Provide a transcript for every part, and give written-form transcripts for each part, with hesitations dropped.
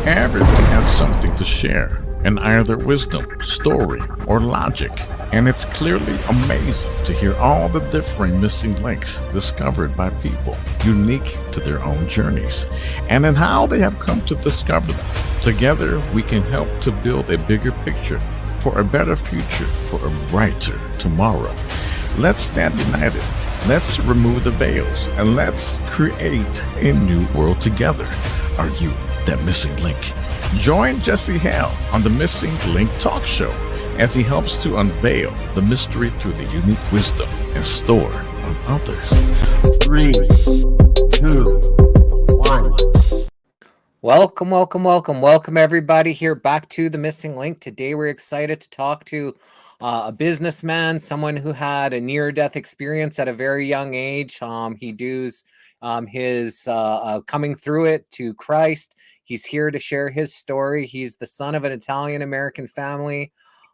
Everyone has something to share, and either wisdom, story, or logic. And it's clearly amazing to hear all the differing missing links discovered by people, unique to their own journeys, and in how they have come to discover them. Together, we can help to build a bigger picture for a better future, for a brighter tomorrow. Let's stand united. Let's remove the veils, and let's create a new world together. Are you that missing link? Join Jesse Hale on the Missing Link Talk Show as he helps to unveil the mystery through the unique wisdom and store of others. 3, 2, 1. Welcome everybody here back to the Missing Link. Today we're excited to talk to a businessman, someone who had a near-death experience at a very young age. He does his coming through it to Christ. He's here to share his story. He's the son of an Italian-American family.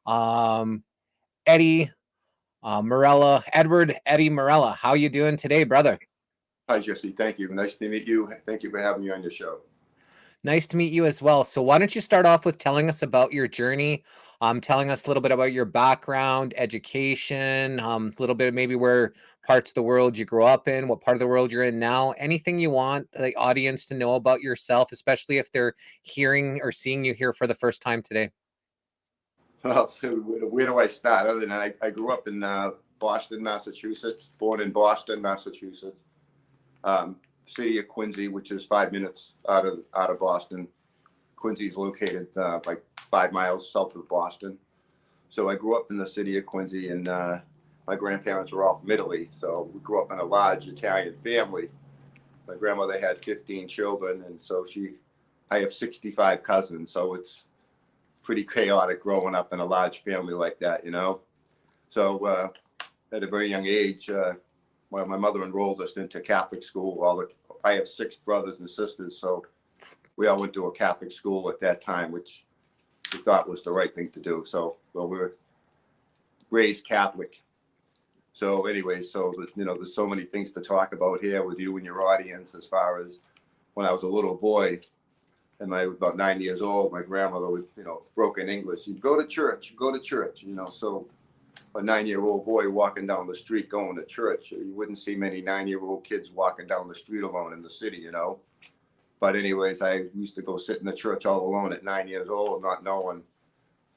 Eddie Marella, Edward Eddie Marella. How you doing today, brother? Hi, Jesse. Thank you. Nice to meet you. Thank you for having me on your show. Nice to meet you as well. So why don't you start off with telling us about your journey, telling us a little bit about your background, education, a little bit of maybe where parts of the world you grew up in, what part of the world you're in now, anything you want the audience to know about yourself, especially if they're hearing or seeing you here for the first time today. Well, where do I start? Other than I grew up in Boston, Massachusetts, born in Boston, Massachusetts. City of Quincy, which is 5 minutes out of Boston. Quincy is located like 5 miles south of Boston. So I grew up in the city of Quincy, and my grandparents were all from Italy. So we grew up in a large Italian family. My grandmother had 15 children, and so I have 65 cousins. So it's pretty chaotic growing up in a large family like that, you know. So at a very young age, my mother enrolled us into Catholic school. I have 6 brothers and sisters, so we all went to a Catholic school at that time, which we thought was the right thing to do. So we were raised Catholic. So anyway, there's so many things to talk about here with you and your audience. As far as when I was a little boy, and I was about 9 years old, my grandmother would, broken English. You'd go to church, so a 9-year-old boy walking down the street going to church. You wouldn't see many 9-year-old kids walking down the street alone in the city, But anyways, I used to go sit in the church all alone at 9 years old, not knowing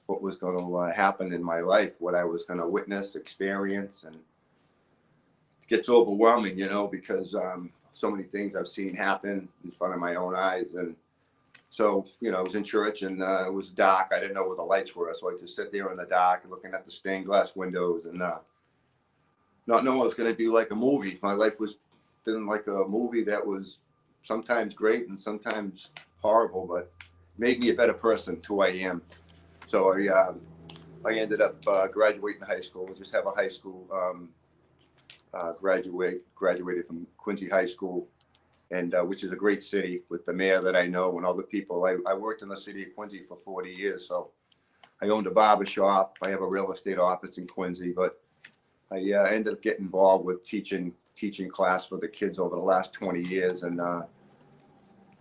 what was going to happen in my life, what I was going to witness, experience. And it gets overwhelming, because so many things I've seen happen in front of my own eyes. And so, I was in church, and it was dark. I didn't know where the lights were. So I just sit there in the dark and looking at the stained glass windows and not knowing it was going to be like a movie. My life was been like a movie that was sometimes great and sometimes horrible, but made me a better person to who I am. So I ended up graduating high school. I just have a high school graduated from Quincy High School. And which is a great city with the mayor that I know and all the people. I worked in the city of Quincy for 40 years. So I owned a barber shop. I have a real estate office in Quincy, but I ended up getting involved with teaching class for the kids over the last 20 years. And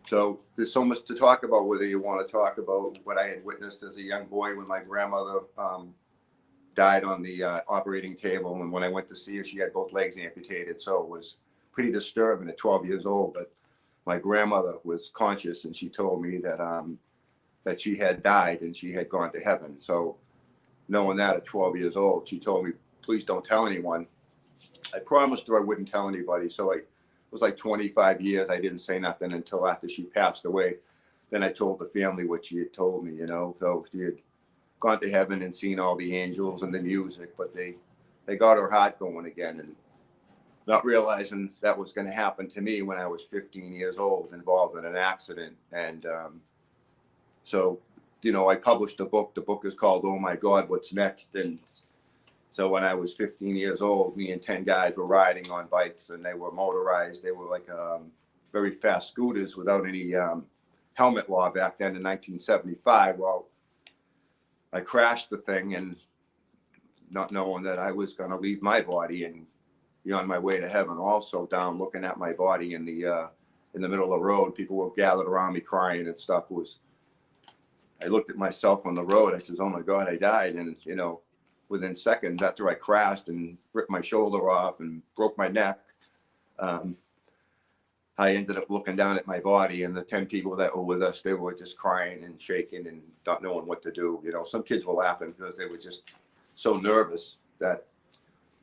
so there's so much to talk about, whether you want to talk about what I had witnessed as a young boy when my grandmother died on the operating table. And when I went to see her, she had both legs amputated. So it was pretty disturbing at 12 years old, but my grandmother was conscious, and she told me that she had died and she had gone to heaven. So knowing that at 12 years old, she told me, please don't tell anyone. I promised her I wouldn't tell anybody. So it was like 25 years. I didn't say nothing until after she passed away. Then I told the family what she had told me, so she had gone to heaven and seen all the angels and the music, but they got her heart going again. And not realizing that was going to happen to me when I was 15 years old, involved in an accident. And so, I published a book. The book is called Oh My God, What's Next? And so when I was 15 years old, me and 10 guys were riding on bikes, and they were motorized. They were like very fast scooters without any helmet law back then in 1975. Well, I crashed the thing, and not knowing that I was going to leave my body and be on my way to heaven, also down looking at my body in the middle of the road. People were gathered around me crying and stuff. It was I looked at myself on the road. I says, oh my God, I died. And, you know, within seconds after I crashed and ripped my shoulder off and broke my neck, I ended up looking down at my body, and the 10 people that were with us, they were just crying and shaking and not knowing what to do. You know, some kids were laughing because they were just so nervous that,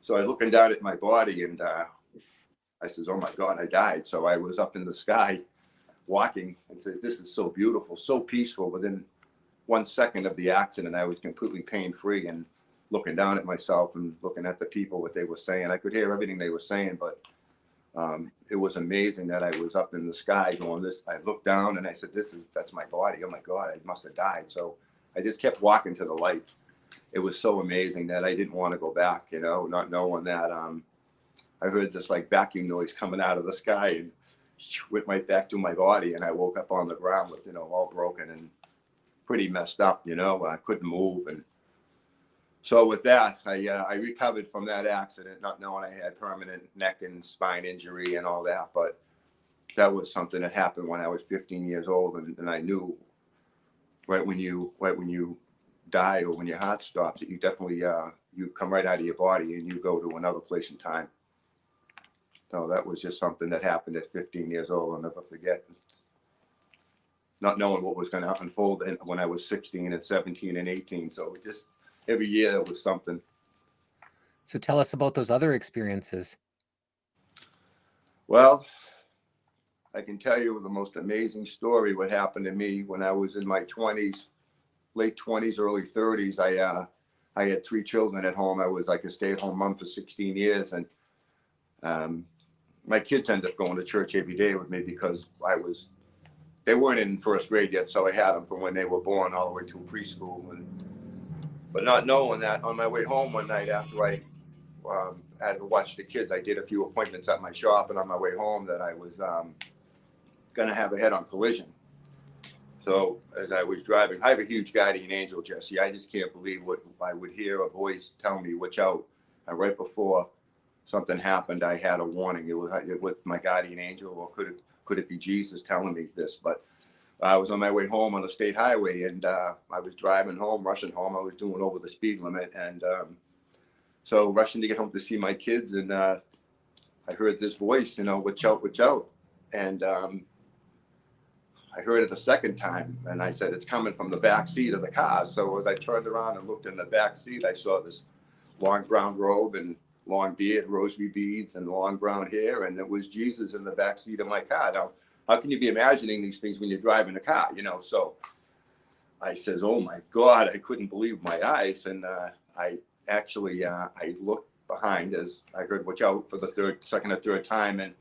so I was looking down at my body, and I says, oh my God, I died. So I was up in the sky walking and said, this is so beautiful, so peaceful. Within 1 second of the accident, I was completely pain-free, and looking down at myself and looking at the people, what they were saying. I could hear everything they were saying, but it was amazing that I was up in the sky going this. I looked down and I said, that's my body. Oh my God, I must have died. So I just kept walking to the light. It was so amazing that I didn't want to go back, you know, not knowing that I heard this like vacuum noise coming out of the sky and went right back to my body. And I woke up on the ground with, you know, all broken and pretty messed up, you know. I couldn't move. And so with that, I recovered from that accident, not knowing I had permanent neck and spine injury and all that. But that was something that happened when I was 15 years old. And I knew right when you die or when your heart stops, that you definitely, you come right out of your body and you go to another place in time. So that was just something that happened at 15 years old. I'll never forget. Not knowing what was going to unfold when I was 16 and 17 and 18. So it just, every year it was something. So tell us about those other experiences. Well, I can tell you the most amazing story what happened to me when I was in my 20s, late 20s, early 30s. I had 3 children at home. I was like a stay-at-home mom for 16 years. And my kids ended up going to church every day with me because they weren't in first grade yet. So I had them from when they were born all the way to preschool. But not knowing that, on my way home one night after I had to watch the kids, I did a few appointments at my shop, and on my way home that I was going to have a head-on collision. So as I was driving, I have a huge guardian angel, Jesse. I just can't believe what I would hear a voice tell me, watch out. And right before something happened, I had a warning. It was with my guardian angel, or could it be Jesus telling me this? But I was on my way home on the state highway, and I was driving home, rushing home. I was doing over the speed limit, and so rushing to get home to see my kids. And I heard this voice, you know, watch out, watch out. And I heard it a second time, and I said, it's coming from the back seat of the car. So as I turned around and looked in the back seat, I saw this long brown robe and long beard, rosary beads, and long brown hair. And it was Jesus in the back seat of my car. Now, how can you be imagining these things when you're driving a car, you know? So I says, oh my God, I couldn't believe my eyes. And I actually, I looked behind as I heard watch out for the second or third time. And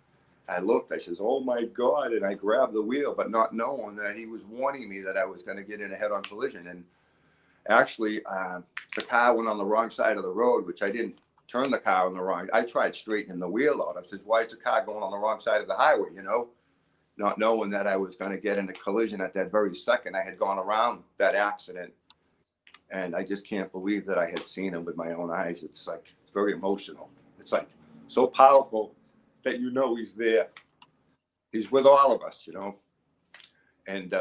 I looked, I says, oh my God. And I grabbed the wheel, but not knowing that he was warning me that I was going to get in a head-on collision. And actually, the car went on the wrong side of the road, which I didn't turn the car on the wrong. I tried straightening the wheel out. I said, why is the car going on the wrong side of the highway, you know? Not knowing that I was going to get in a collision at that very second. I had gone around that accident, and I just can't believe that I had seen him with my own eyes. It's like, it's very emotional. It's like so powerful that you know he's there. He's with all of us, you know. And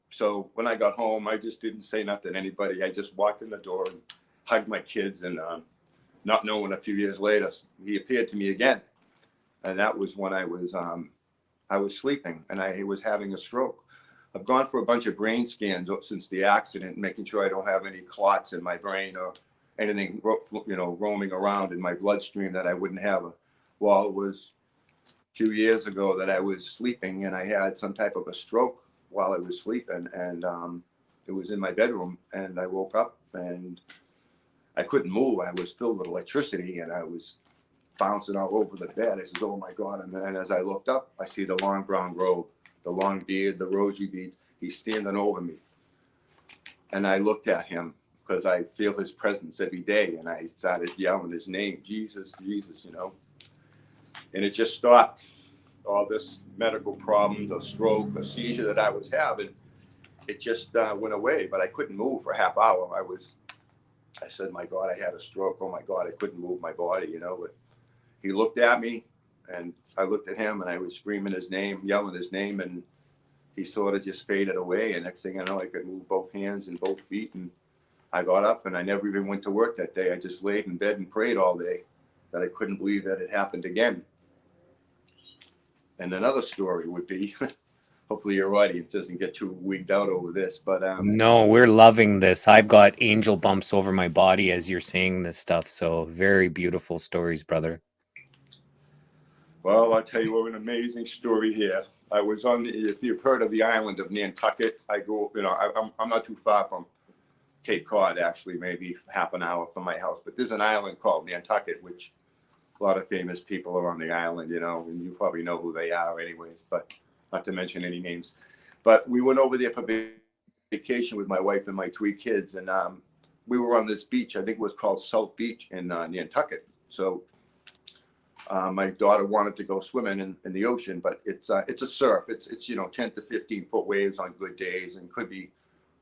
so when I got home, I just didn't say nothing to anybody. I just walked in the door and hugged my kids, and not knowing a few years later, he appeared to me again. And that was when I was sleeping, and I was having a stroke. I've gone for a bunch of brain scans since the accident, making sure I don't have any clots in my brain or anything, you know, roaming around in my bloodstream that I wouldn't have. Well, it was a few years ago that I was sleeping, and I had some type of a stroke while I was sleeping, and it was in my bedroom, and I woke up and I couldn't move. I was filled with electricity, and I was bouncing all over the bed. I says, oh my God. And as I looked up, I see the long brown robe, the long beard, the rosary beads. He's standing over me. And I looked at him because I feel his presence every day. And I started yelling his name, Jesus, Jesus, you know. And it just stopped all this medical problems, a stroke, a seizure that I was having. It just went away, but I couldn't move for a half hour. I said, my God, I had a stroke. Oh my God, I couldn't move my body, you know. But he looked at me, and I looked at him, and I was screaming his name, yelling his name, and he sort of just faded away. And next thing I know, I could move both hands and both feet. And I got up and I never even went to work that day. I just laid in bed and prayed all day that I couldn't believe that it happened again. And another story would be, hopefully your audience doesn't get too wigged out over this, but No, we're loving this. I've got angel bumps over my body as you're saying this stuff. So very beautiful stories, brother. well, I'll tell you what, an amazing story here. I was on, if you've heard of the island of Nantucket, I go, I'm not too far from Cape Cod, actually, maybe half an hour from my house, but there's an island called Nantucket, which a lot of famous people are on the island, and you probably know who they are anyways, but not to mention any names. But we went over there for vacation with my wife and my 3 kids, and we were on this beach. I think it was called South Beach in Nantucket. So my daughter wanted to go swimming in the ocean, but it's a surf. It's 10 to 15 foot waves on good days, and could be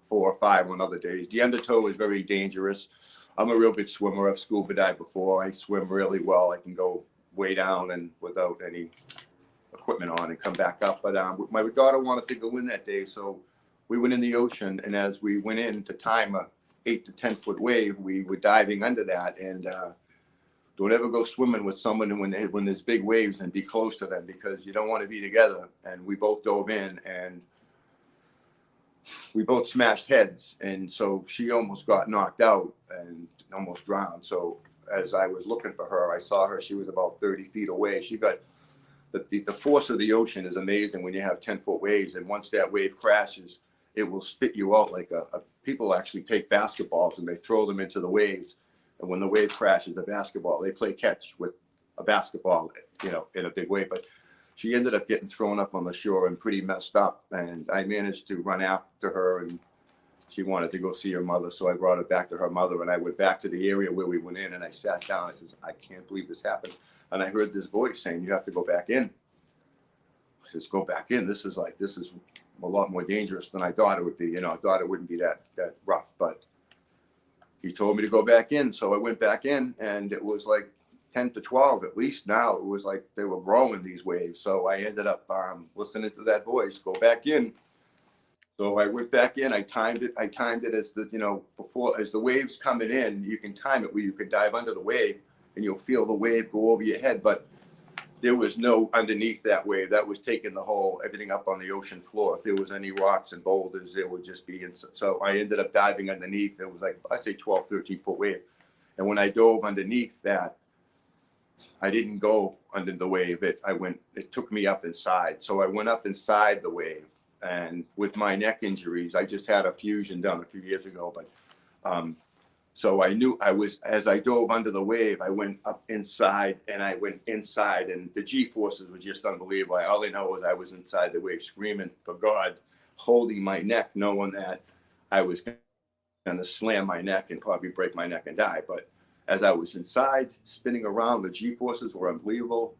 4 or 5 on other days. The undertow is very dangerous. I'm a real good swimmer. I've scuba dived before. I swim really well. I can go way down and without any equipment on and come back up. But my daughter wanted to go in that day, so we went in the ocean. And as we went in to time a 8 to 10 foot wave, we were diving under that. And don't ever go swimming with someone when there's big waves and be close to them, because you don't want to be together. And we both dove in and we both smashed heads, and so she almost got knocked out and almost drowned. So as I was looking for her, I saw her. She was about 30 feet away. She got the force of the ocean is amazing when you have 10-foot waves, and once that wave crashes, it will spit you out like people actually take basketballs and they throw them into the waves, and when the wave crashes the basketball, they play catch with a basketball, in a big wave. But she ended up getting thrown up on the shore and pretty messed up. And I managed to run after her, and she wanted to go see her mother. So I brought her back to her mother, and I went back to the area where we went in, and I sat down. I said, I can't believe this happened. And I heard this voice saying, you have to go back in. I said, go back in. This is a lot more dangerous than I thought it would be. I thought it wouldn't be that rough, but he told me to go back in. So I went back in, and it was like 10 to 12 at least. Now it was like they were growing, these waves. So I ended up listening to that voice, go back in. So I went back in. I timed it as before, as the waves coming in, you can time it where you can dive under the wave and you'll feel the wave go over your head. But there was no underneath that wave. That was taking everything up on the ocean floor. If there was any rocks and boulders, there would just be. So I ended up diving underneath. It was like, I'd say 12, 13 foot wave. And when I dove underneath that, I didn't go under the wave. It took me up inside. So I went up inside the wave, and with my neck injuries, I just had a fusion done a few years ago. But so I knew as I dove under the wave, I went up inside, and the G forces were just unbelievable. All I know was I was inside the wave screaming for God, holding my neck, knowing that I was going to slam my neck and probably break my neck and die. But as I was inside spinning around, the G forces were unbelievable.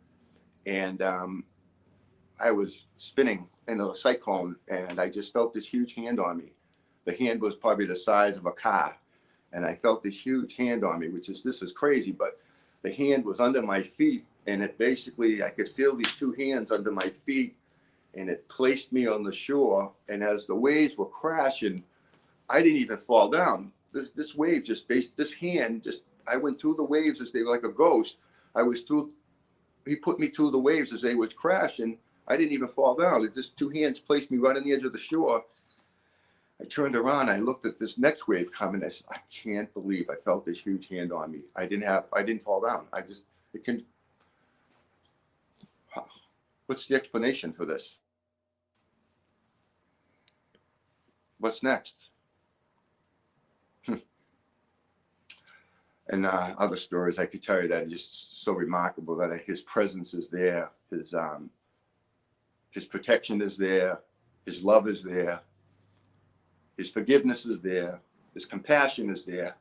And I was spinning in a cyclone, and I just felt this huge hand on me. The hand was probably the size of a car. And I felt this huge hand on me, this is crazy, but the hand was under my feet, and it basically, I could feel these 2 hands under my feet, and it placed me on the shore. And as the waves were crashing, I didn't even fall down. This wave this hand I went through the waves as they were like a ghost. He put me through the waves as they was crashing. I didn't even fall down. It just 2 hands placed me right on the edge of the shore. I turned around, I looked at this next wave coming. I said, I can't believe I felt this huge hand on me. I didn't fall down. What's the explanation for this? What's next? And other stories I could tell you that are just so remarkable, that his presence is there. His protection is there. His love is there. His forgiveness is there. His compassion is there.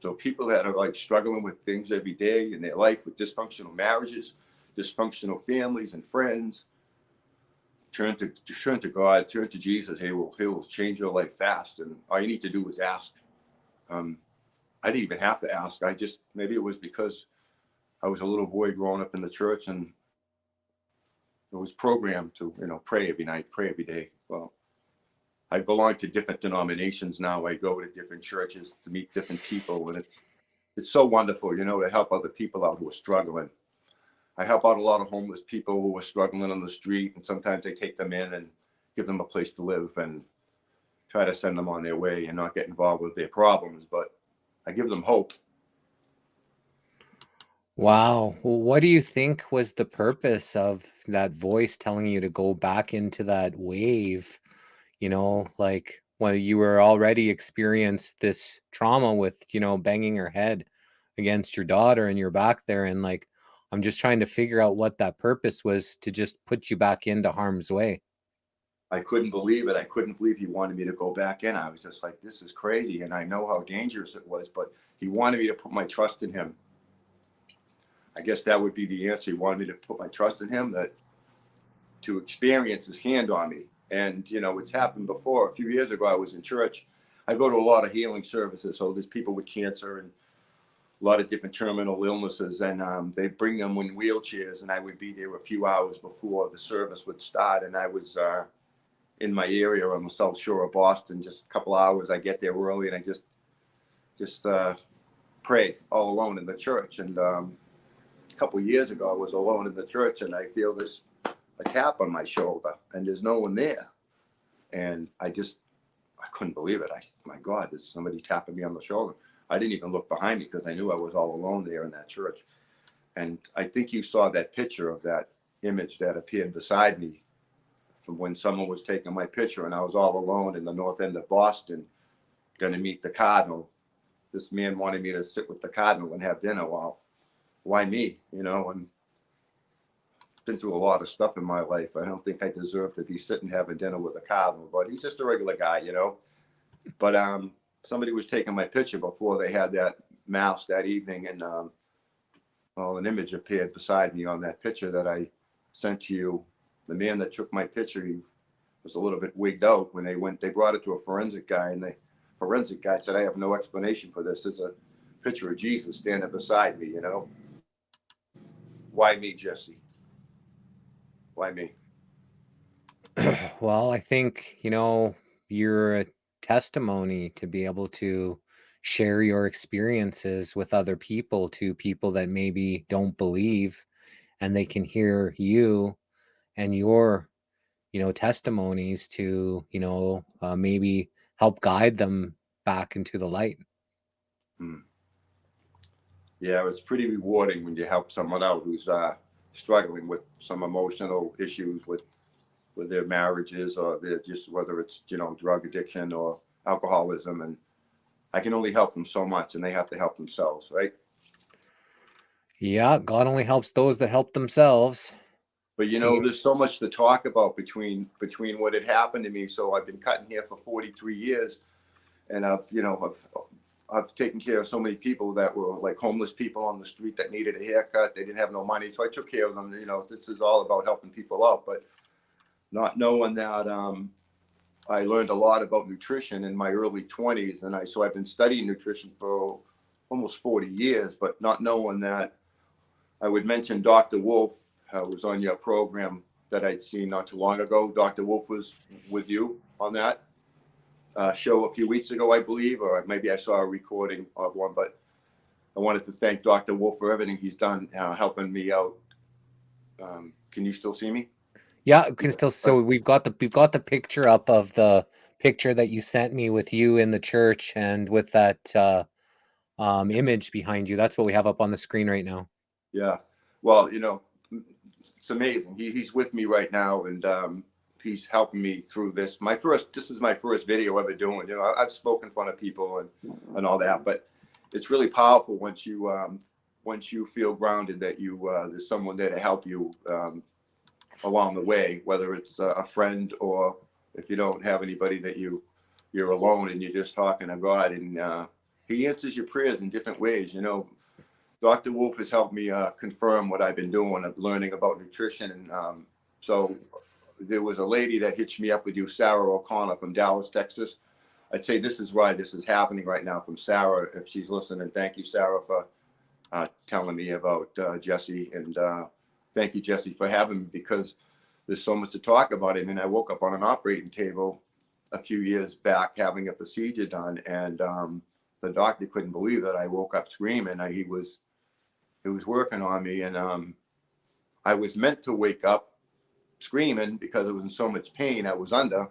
So people that are struggling with things every day in their life, with dysfunctional marriages, dysfunctional families and friends, turn to God, turn to Jesus. He will change your life fast. And all you need to do is ask. I didn't even have to ask. Maybe it was because I was a little boy growing up in the church, and was programmed to, pray every night, pray every day. Well, I belong to different denominations now. I go to different churches to meet different people, and it's so wonderful, to help other people out who are struggling. I help out a lot of homeless people who are struggling on the street, and sometimes I take them in and give them a place to live and try to send them on their way and not get involved with their problems, but I give them hope. Wow. Well, what do you think was the purpose of that voice telling you to go back into that wave? Like when you were already experienced this trauma with, banging your head against your daughter and you're back there and like, I'm just trying to figure out what that purpose was to just put you back into harm's way. I couldn't believe it. I couldn't believe he wanted me to go back in. I was just like, this is crazy. And I know how dangerous it was, but he wanted me to put my trust in him. I guess that would be the answer. He wanted me to put my trust in him, that to experience his hand on me. And, it's happened before. A few years ago, I was in church. I go to a lot of healing services. So there's people with cancer and a lot of different terminal illnesses. And they bring them in wheelchairs. And I would be there a few hours before the service would start. And I was in my area on the South Shore of Boston, just a couple hours. I get there early and I just pray all alone in the church. And a couple of years ago, I was alone in the church and I feel a tap on my shoulder and there's no one there. And I couldn't believe it. My God, there's somebody tapping me on the shoulder. I didn't even look behind me because I knew I was all alone there in that church. And I think you saw that picture of that image that appeared beside me from when someone was taking my picture and I was all alone in the north end of Boston, going to meet the Cardinal. This man wanted me to sit with the Cardinal and have dinner. Well, why me? And been through a lot of stuff in my life. I don't think I deserve to be sitting having dinner with a Cardinal, but he's just a regular guy, But somebody was taking my picture before they had that mass that evening, and an image appeared beside me on that picture that I sent to you. The man that took my picture, he was a little bit wigged out when they brought it to a forensic guy, and the forensic guy said, I have no explanation for this. It's a picture of Jesus standing beside me, Why me, Jesse? Why me? Well, I think, you're a testimony to be able to share your experiences with other people, to people that maybe don't believe, and they can hear you and your, testimonies to, maybe help guide them back into the light. Yeah, it's pretty rewarding when you help someone out who's struggling with some emotional issues with their marriages or their whether it's drug addiction or alcoholism, and I can only help them so much, and they have to help themselves, right? Yeah, God only helps those that help themselves. But there's so much to talk about between what had happened to me. So I've been cutting hair for 43 years, and I've taken care of so many people that were like homeless people on the street that needed a haircut. They didn't have no money, so I took care of them. This is all about helping people out, but not knowing that I learned a lot about nutrition in my early 20s, and I've been studying nutrition for almost 40 years, but not knowing that I would mention Dr. Wolf, who was on your program that I'd seen not too long ago. Dr. Wolf was with you on that show a few weeks ago, I believe, or maybe I saw a recording of one, but I wanted to thank Dr. Wolf for everything he's done helping me out. Can you still see me? Yeah, can still. So we've got the picture up of the picture that you sent me with you in the church and with that image behind you. That's what we have up on the screen right now. Yeah, well, it's amazing. He's with me right now, and he's helping me through this. This is my first video ever doing. I've spoken in front of people and all that, but it's really powerful once you feel grounded that there's someone there to help you along the way, whether it's a friend or if you don't have anybody that you're alone and you're just talking to God, and he answers your prayers in different ways. Dr. Wolf has helped me confirm what I've been doing of learning about nutrition. And so there was a lady that hitched me up with you, Sarah O'Connor from Dallas, Texas. I'd say this is why this is happening right now from Sarah, if she's listening. Thank you, Sarah, for telling me about Jesse. And thank you, Jesse, for having me, because there's so much to talk about it. And I woke up on an operating table a few years back having a procedure done, and the doctor couldn't believe that I woke up screaming. He was working on me, and I was meant to wake up screaming because I was in so much pain I was under.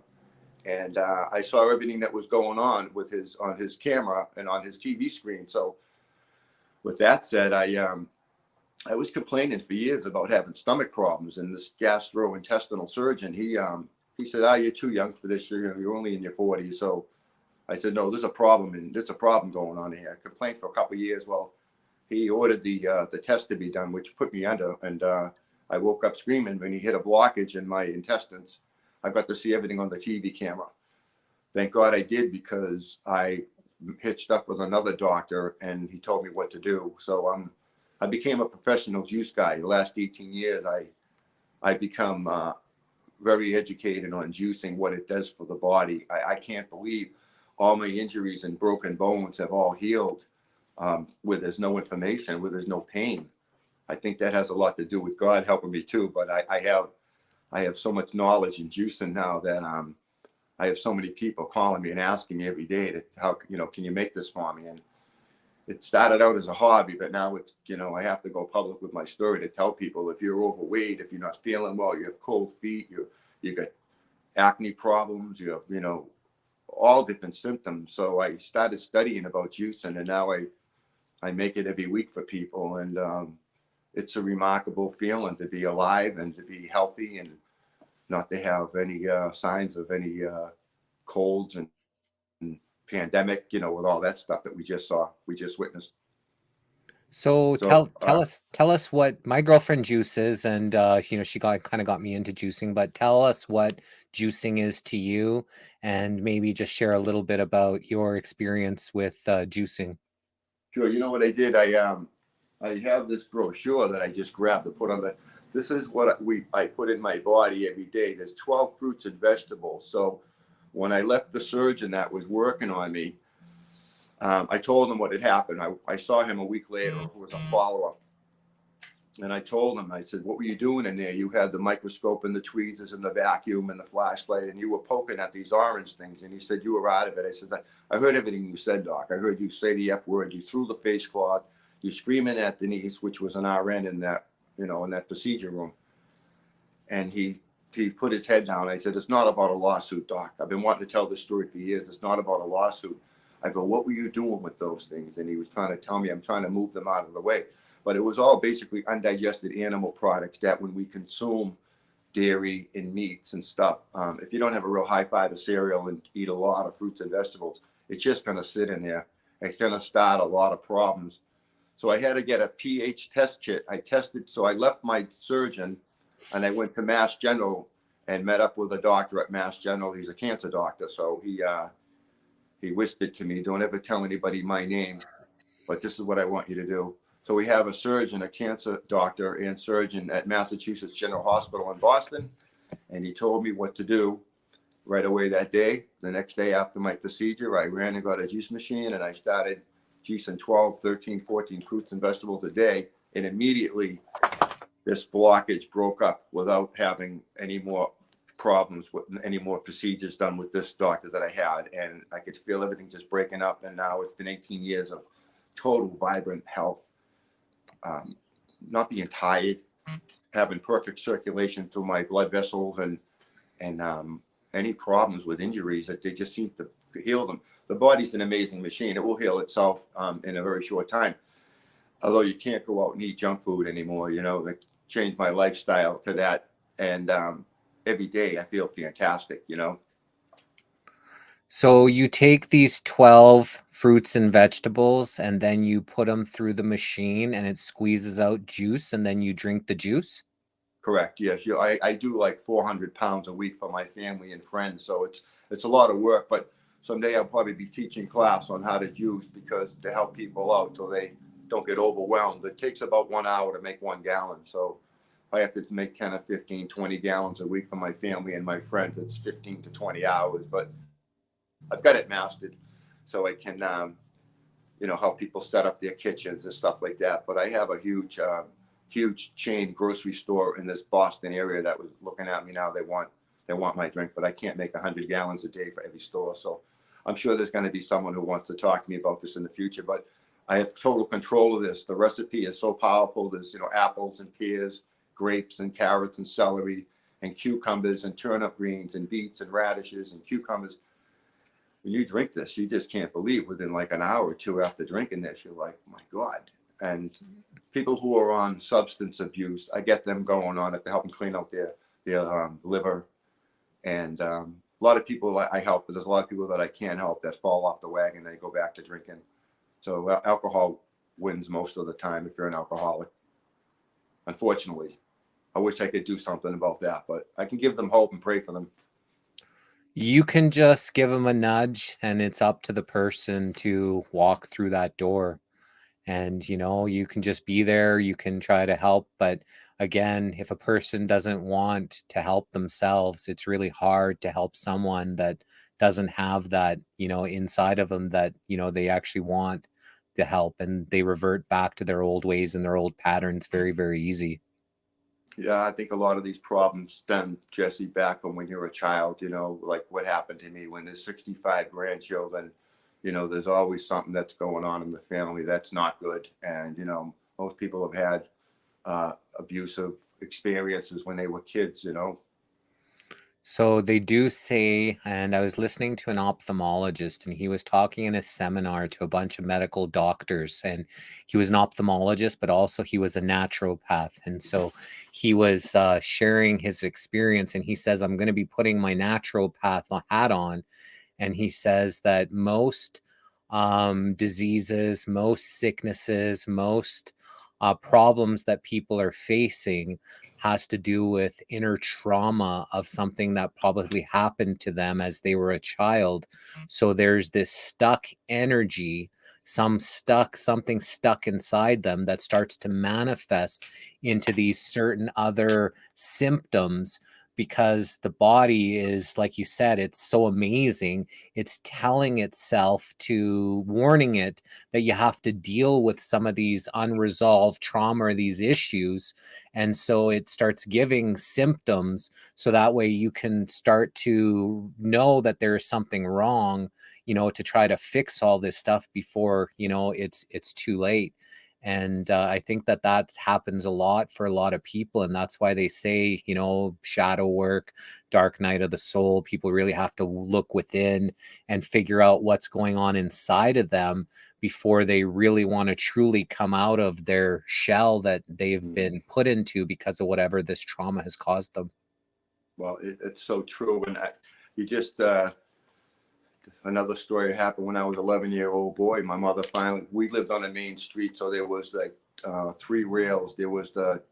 And I saw everything that was going on with on his camera and on his TV screen. So with that said, I was complaining for years about having stomach problems, and this gastrointestinal surgeon, he said, "You're too young for this. You're only in your 40s." So I said, "No, there's a problem, and there's a problem going on here." I complained for a couple of years. Well, he ordered the test to be done, which put me under, and I woke up screaming when he hit a blockage in my intestines. I got to see everything on the TV camera. Thank God I did, because I hitched up with another doctor and he told me what to do. So I became a professional juice guy. The last 18 years, I become very educated on juicing, what it does for the body. I can't believe all my injuries and broken bones have all healed where there's no inflammation, where there's no pain. I think that has a lot to do with God helping me too. But I have so much knowledge in juicing now that I have so many people calling me and asking me every day how can you make this for me? And it started out as a hobby, but now it's, I have to go public with my story to tell people, if you're overweight, if you're not feeling well, you have cold feet, you got acne problems, you have, all different symptoms. So I started studying about juicing, and now I make it every week for people. And it's a remarkable feeling to be alive and to be healthy and not to have any signs of any colds and pandemic, with all that stuff that we just witnessed. So tell us what my girlfriend juices, and she kind of got me into juicing, but tell us what juicing is to you, and maybe just share a little bit about your experience with juicing. Sure. You know what I did? I have this brochure that I just grabbed to put on this is what I put in my body every day. There's 12 fruits and vegetables. So when I left the surgeon that was working on me, I told him what had happened. I saw him a week later, who was a follow-up. And I told him, I said, "What were you doing in there? You had the microscope and the tweezers and the vacuum and the flashlight, and you were poking at these orange things." And he said, "You were out of it." I said, "I heard everything you said, Doc. I heard you say the F word. You threw the face cloth. You screaming at Denise," which was an RN in that, in that procedure room. And he put his head down. I said, "It's not about a lawsuit, Doc. I've been wanting to tell this story for years. It's not about a lawsuit." I go, "What were you doing with those things?" And he was trying to tell me I'm trying to move them out of the way. But it was all basically undigested animal products that when we consume dairy and meats and stuff, if you don't have a real high fiber cereal and eat a lot of fruits and vegetables, it's just going to sit in there. It's going to start a lot of problems. So I had to get a pH test kit. I tested. So I left my surgeon and I went to Mass General and met up with a doctor at Mass General. He's a cancer doctor. So he whispered to me, "Don't ever tell anybody my name, but this is what I want you to do." So we have a surgeon, a cancer doctor and surgeon at Massachusetts General Hospital in Boston. And he told me what to do right away that day. The next day after my procedure, I ran and got a juice machine and I started juicing 12, 13, 14 fruits and vegetables a day. And immediately this blockage broke up without having any more problems with any more procedures done with this doctor that I had. And I could feel everything just breaking up. And now it's been 18 years of total vibrant health. Not being tired, having perfect circulation through my blood vessels, and any problems with injuries that they just seem to heal them. The body's an amazing machine. It will heal itself in a very short time. Although you can't go out and eat junk food anymore, I changed my lifestyle to that. And every day I feel fantastic, So you take these 12 fruits and vegetables and then you put them through the machine and it squeezes out juice, and then you drink the juice? Correct. Yes. I do like 400 pounds a week for my family and friends. So it's a lot of work, but someday I'll probably be teaching class on how to juice, because to help people out so they don't get overwhelmed. It takes about 1 hour to make 1 gallon. So I have to make 10 or 15, 20 gallons a week for my family and my friends. It's 15 to 20 hours, but I've got it mastered so I can, help people set up their kitchens and stuff like that. But I have a huge huge chain grocery store in this Boston area that was looking at me now. They want my drink, but I can't make 100 gallons a day for every store. So I'm sure there's going to be someone who wants to talk to me about this in the future, but I have total control of this. The recipe is so powerful. There's, apples and pears, grapes and carrots and celery and cucumbers and turnip greens and beets and radishes and cucumbers. When you drink this, you just can't believe within like an hour or two after drinking this, you're like, my God. And people who are on substance abuse, I get them going on it to help them clean out their liver. And a lot of people I help, but there's a lot of people that I can't help that fall off the wagon and they go back to drinking. So alcohol wins most of the time if you're an alcoholic. Unfortunately, I wish I could do something about that, but I can give them hope and pray for them. You can just give them a nudge, and it's up to the person to walk through that door. And, you can just be there, you can try to help. But again, if a person doesn't want to help themselves, it's really hard to help someone that doesn't have that, inside of them that, they actually want the help, and they revert back to their old ways and their old patterns very, very easy. Yeah, I think a lot of these problems stem, Jesse, back from when you're a child, like what happened to me when there's 65 grandchildren. There's always something that's going on in the family that's not good. And, most people have had abusive experiences when they were kids, So they do say, and I was listening to an ophthalmologist, and he was talking in a seminar to a bunch of medical doctors, and he was an ophthalmologist, but also he was a naturopath. And so he was sharing his experience, and he says, I'm going to be putting my naturopath hat on. And he says that most diseases, most sicknesses, most problems that people are facing has to do with inner trauma of something that probably happened to them as they were a child. So there's this stuck energy, something stuck inside them that starts to manifest into these certain other symptoms, because the body is, like you said, it's so amazing. It's telling itself, to warning it that you have to deal with some of these unresolved trauma or these issues. And so it starts giving symptoms, so that way you can start to know that there is something wrong, to try to fix all this stuff before, it's too late. And I think that happens a lot for a lot of people. And that's why they say, shadow work, dark night of the soul. People really have to look within and figure out what's going on inside of them before they really want to truly come out of their shell that they've been put into because of whatever this trauma has caused them. Well, it's so true. And another story happened when I was 11-year-old boy. My mother we lived on a main street, so there was like 3 rails. There was the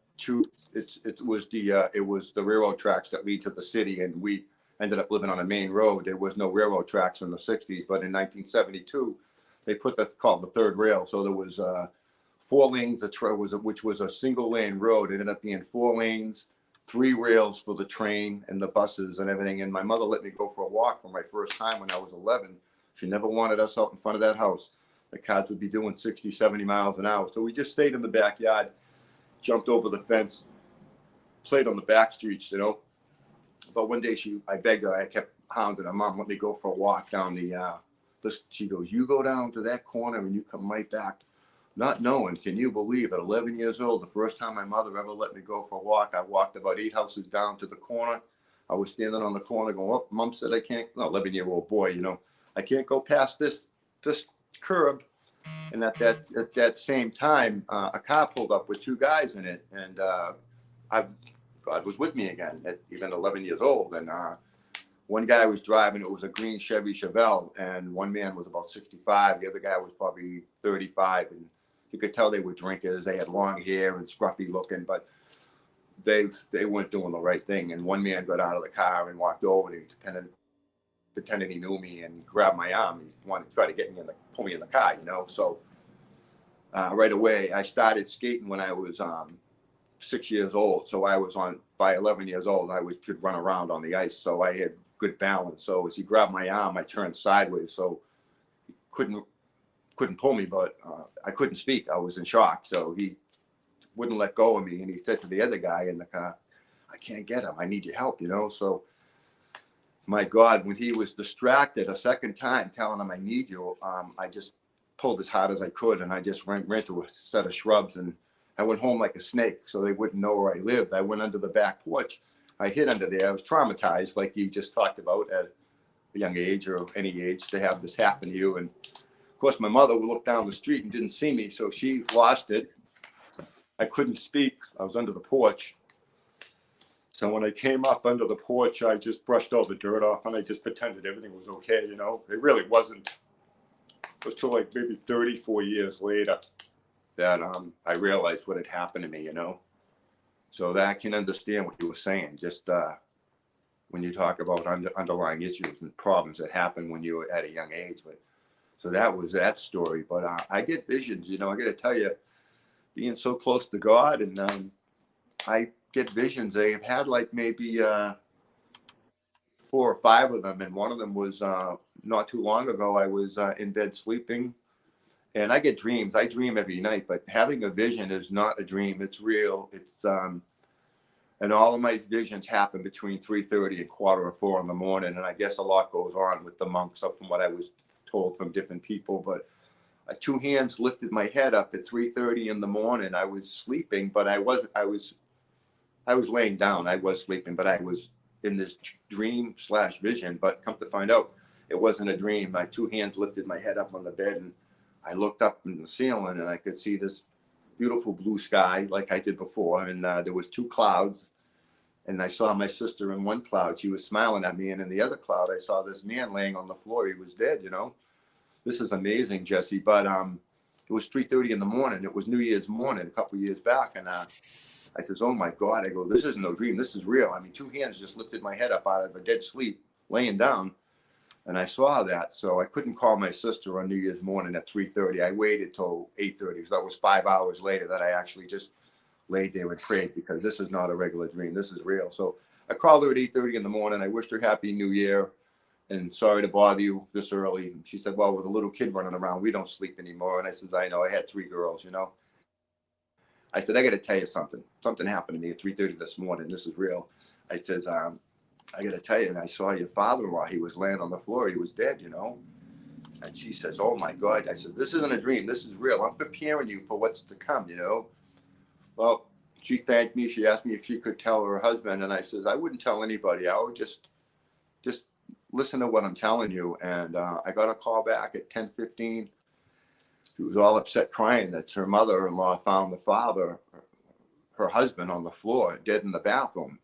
railroad tracks that lead to the city, and we ended up living on a main road. There was no railroad tracks in the 60s, but in 1972, they put called the third rail. So there was 4 lanes, which was a single lane road. It ended up being 4 lanes, 3 rails for the train and the buses and everything. And my mother let me go for a walk for my first time when I was 11. She never wanted us out in front of that house. The cars would be doing 60, 70 miles an hour. So we just stayed in the backyard, jumped over the fence, played on the back streets, But one day I begged her, I kept hounding her, Mom, let me go for a walk down she goes, you go down to that corner and you come right back. Not knowing, can you believe, at 11 years old, the first time my mother ever let me go for a walk, I walked about 8 houses down to the corner. I was standing on the corner going, oh, Mom said I can't, 11-year-old boy, I can't go past this curb. And at that same time, a car pulled up with 2 guys in it. And God was with me again at even 11 years old. And one guy was driving, it was a green Chevy Chevelle. And one man was about 65. The other guy was probably 35. And you could tell they were drinkers. They had long hair and scruffy looking, but they weren't doing the right thing. And one man got out of the car and walked over to me, pretending he knew me, and grabbed my arm. He wanted to try to pull me in the car, So right away, I started skating when I was 6 years old. So by 11 years old, I could run around on the ice. So I had good balance. So as he grabbed my arm, I turned sideways. So he couldn't pull me, but I couldn't speak. I was in shock. So he wouldn't let go of me. And he said to the other guy in the car, I can't get him. I need your help, you know? So my God, when he was distracted a second time telling him I need you, I just pulled as hard as I could. And I just ran to a set of shrubs, and I went home like a snake so they wouldn't know where I lived. I went under the back porch. I hid under there. I was traumatized, like you just talked about, at a young age or any age, to have this happen to you. And of course, my mother would look down the street and didn't see me, so she lost it. I couldn't speak. I was under the porch. So when I came up under the porch, I just brushed all the dirt off and I just pretended everything was okay, you know. It really wasn't. It was till like maybe 34 years later that I realized what had happened to me, you know. So that I can understand what you were saying, just when you talk about underlying issues and problems that happen when you were at a young age. But so that was that story. But I get visions, you know. I got to tell you, being so close to God, and I get visions. I've had like maybe 4 or 5 of them, and one of them was not too long ago. I was in bed sleeping, and I get dreams. I dream every night, but having a vision is not a dream. It's real. It's and all of my visions happen between 3:30 and 3:45 in the morning. And I guess a lot goes on with the monks, up from what I was told from different people. But 2 hands lifted my head up at 3:30 in the morning. I was sleeping, but I was laying down. I was sleeping, but I was in this dream / vision. But come to find out, it wasn't a dream. My 2 hands lifted my head up on the bed, and I looked up in the ceiling, and I could see this beautiful blue sky like I did before. And there was 2 clouds, and I saw my sister in one cloud. She was smiling at me, and in the other cloud, I saw this man laying on the floor. He was dead, you know. This is amazing, Jesse. But it was 3:30 in the morning. It was New Year's morning a couple of years back, and I says, oh my God. I go, this isn't no dream. This is real. I mean, 2 hands just lifted my head up out of a dead sleep, laying down. And I saw that. So I couldn't call my sister on New Year's morning at 3:30. I waited till 8:30. So that was 5 hours later that I actually just laid there and prayed, because this is not a regular dream. This is real. So I called her at 8:30 in the morning. I wished her Happy New Year and sorry to bother you this early. And she said, well, with a little kid running around, we don't sleep anymore. And I said, I know. I had 3 girls, you know. I said, I got to tell you something. Something happened to me at 3:30 this morning. This is real. I says, I got to tell you, and I saw your father-in-law. He was laying on the floor. He was dead, you know. And she says, oh, my God. I said, this isn't a dream. This is real. I'm preparing you for what's to come, you know. Well, she thanked me. She asked me if she could tell her husband. And I says, I wouldn't tell anybody. I would just listen to what I'm telling you. And I got a call back at 10:15. She was all upset, crying that her mother-in-law found the father, her husband, on the floor, dead in the bathroom.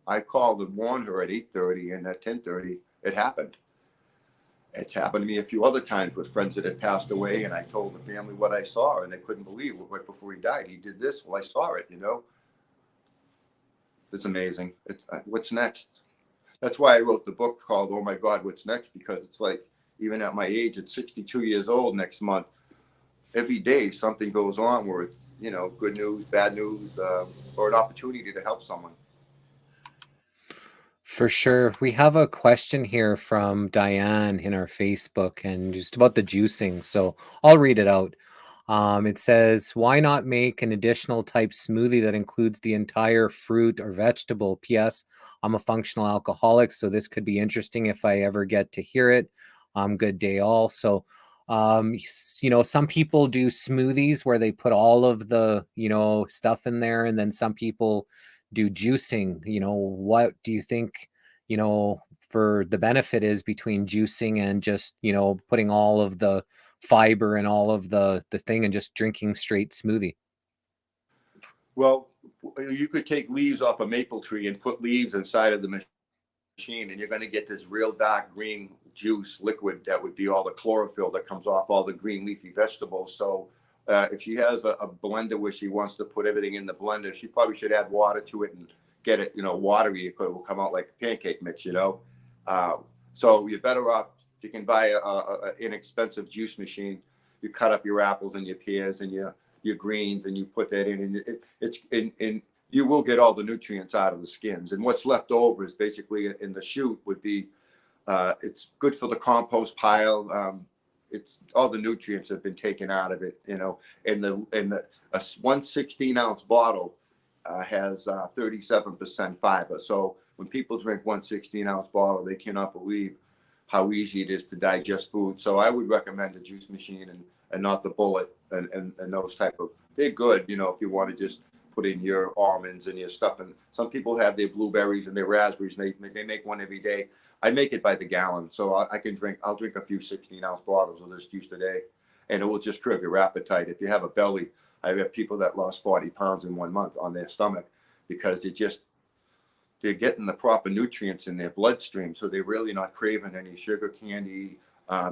I called and warned her at 8:30, and at 10:30, it happened. It's happened to me a few other times with friends that had passed away, and I told the family what I saw, and they couldn't believe it. Right before he died, he did this. Well, I saw it, you know. It's amazing. What's next? That's why I wrote the book called Oh My God, What's Next? Because it's like, even at my age, at 62 years old next month, every day something goes on where it's, you know, good news, bad news, or an opportunity to help someone. For sure. We have a question here from Diane in our Facebook, and just about the juicing. So I'll read it out. It says, why not make an additional type smoothie that includes the entire fruit or vegetable? P.S. I'm a functional alcoholic, so this could be interesting if I ever get to hear it. Good day all. So, you know, some people do smoothies where they put all of the, you know, stuff in there, and then some people do juicing. You know, what do you think, you know, for the benefit is between juicing and just, you know, putting all of the fiber and all of the thing and just drinking straight smoothie? Well, you could take leaves off a maple tree and put leaves inside of the machine, and you're going to get this real dark green juice liquid that would be all the chlorophyll that comes off all the green leafy vegetables. So if she has a blender where she wants to put everything in the blender, she probably should add water to it and get it, you know, watery. It will come out like a pancake mix, you know. So you're better off if you can buy a inexpensive juice machine. You cut up your apples and your pears and your greens, and you put that in, and you will get all the nutrients out of the skins. And what's left over is basically in the shoot would be, it's good for the compost pile. it's all the nutrients have been taken out of it, you know. And one 16-ounce bottle has 37% fiber. So when people drink one 16-ounce bottle, they cannot believe how easy it is to digest food. So I would recommend a juice machine and not the bullet and those type of, they're good, you know, if you want to just put in your almonds and your stuff. And some people have their blueberries and their raspberries, and they make one every day. I make it by the gallon. So I'll drink a few 16-ounce bottles of this juice a day, and it will just curb your appetite. If you have a belly, I have people that lost 40 pounds in 1 month on their stomach because they're getting the proper nutrients in their bloodstream. So they're really not craving any sugar candy.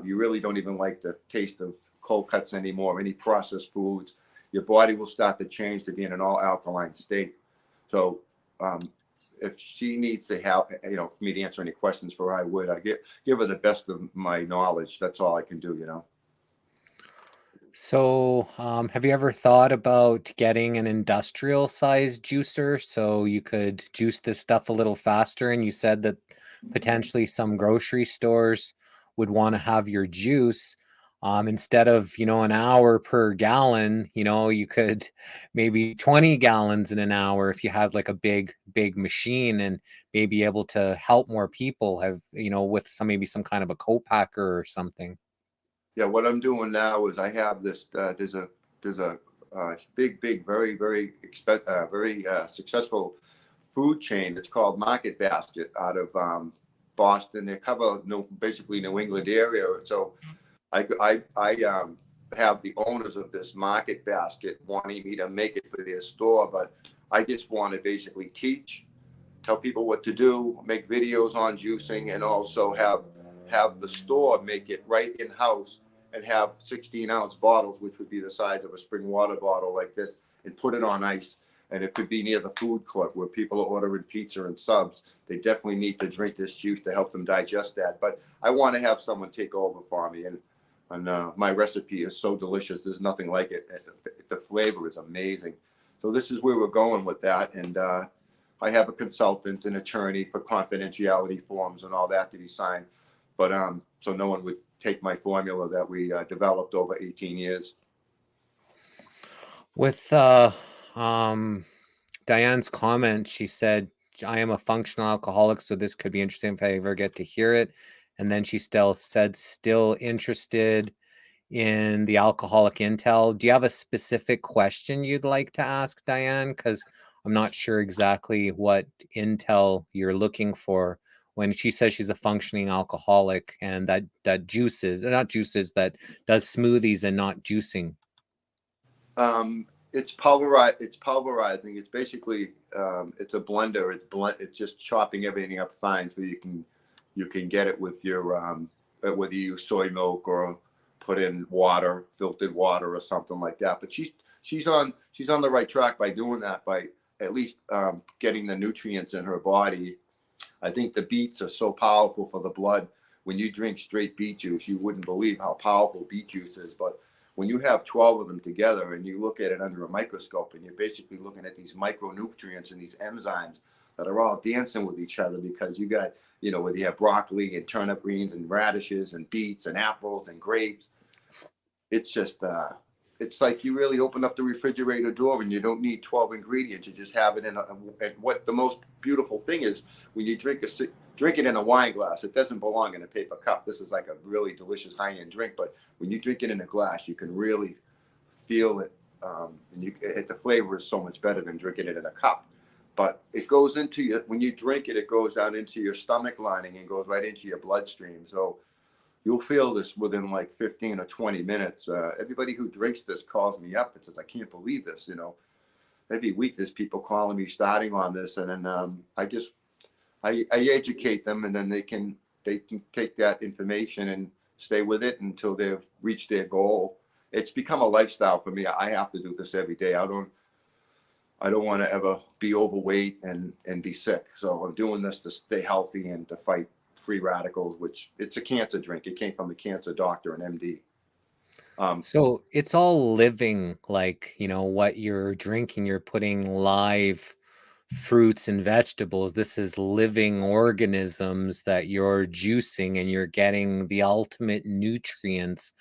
You really don't even like the taste of cold cuts anymore, any processed foods. Your body will start to change to be in an all alkaline state. So if she needs to help, you know, for me to answer any questions for her, I would. I give her the best of my knowledge. That's all I can do, you know. So, have you ever thought about getting an industrial size juicer so you could juice this stuff a little faster? And you said that potentially some grocery stores would want to have your juice instead of, you know, an hour per gallon, you know, you could maybe 20 gallons in an hour if you had like a big machine and maybe able to help more people have, you know, with maybe some kind of a co-packer or something. Yeah, what I'm doing now is I have this. There's a big, very, very successful food chain. It's called Market Basket out of Boston. They cover basically New England area. So I have the owners of this Market Basket wanting me to make it for their store, but I just want to basically teach, tell people what to do, make videos on juicing, and also have the store make it right in house and have 16-ounce bottles, which would be the size of a spring water bottle like this, and put it on ice. And it could be near the food court where people are ordering pizza and subs. They definitely need to drink this juice to help them digest that. But I want to have someone take over for me. And my recipe is so delicious. There's nothing like it. The flavor is amazing. So this is where we're going with that. And I have a consultant, an attorney for confidentiality forms and all that to be signed. But so no one would take my formula that we developed over 18 years. With Diane's comment, she said, I am a functional alcoholic, so this could be interesting if I ever get to hear it. And then she still said, still interested in the alcoholic intel. Do you have a specific question you'd like to ask, Diane? Because I'm not sure exactly what intel you're looking for when she says she's a functioning alcoholic and that not juices, that does smoothies and not juicing. It's pulverized. It's pulverizing. It's basically it's a blender. It's just chopping everything up fine, so you can get it with your whether you use soy milk or put in water, filtered water or something like that. But she's on the right track by doing that, by at least getting the nutrients in her body. I think the beets are so powerful for the blood. When you drink straight beet juice, you wouldn't believe how powerful beet juice is. But when you have 12 of them together and you look at it under a microscope, and you're basically looking at these micronutrients and these enzymes that are all dancing with each other, because you got, you know, whether you have broccoli and turnip greens and radishes and beets and apples and grapes, it's just it's like you really open up the refrigerator door and you don't need 12 ingredients. You just have it in and what the most beautiful thing is, when you drink it in a wine glass, it doesn't belong in a paper cup. This is like a really delicious high-end drink, but when you drink it in a glass, you can really feel it. And the flavor is so much better than drinking it in a cup. But it goes into your, when you drink it, it goes down into your stomach lining and goes right into your bloodstream. So you'll feel this within like 15 or 20 minutes. Everybody who drinks this calls me up and says, I can't believe this. You know, every week there's people calling me starting on this. And then I educate them, and then they can take that information and stay with it until they've reached their goal. It's become a lifestyle for me. I have to do this every day. I don't want to ever be overweight and be sick. So I'm doing this to stay healthy and to fight free radicals, which it's a cancer drink. It came from the cancer doctor, an MD. So it's all living, like, you know, what you're drinking, you're putting live fruits and vegetables. This is living organisms that you're juicing, and you're getting the ultimate nutrients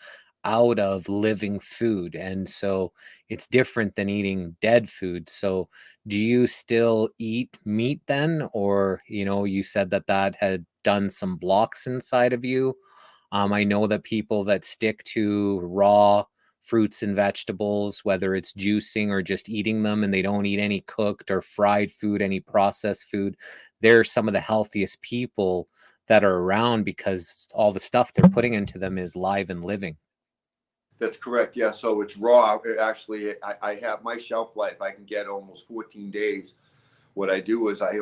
out of living food. And so it's different than eating dead food. So do you still eat meat then? Or, you said that that had done some blocks inside of you. I know that people that stick to raw fruits and vegetables, whether it's juicing or just eating them, and they don't eat any cooked or fried food, any processed food, they're some of the healthiest people that are around, because all the stuff they're putting into them is live and living. That's correct. Yeah. So it's raw. Actually, I have my shelf life. I can get almost 14 days. What I do is I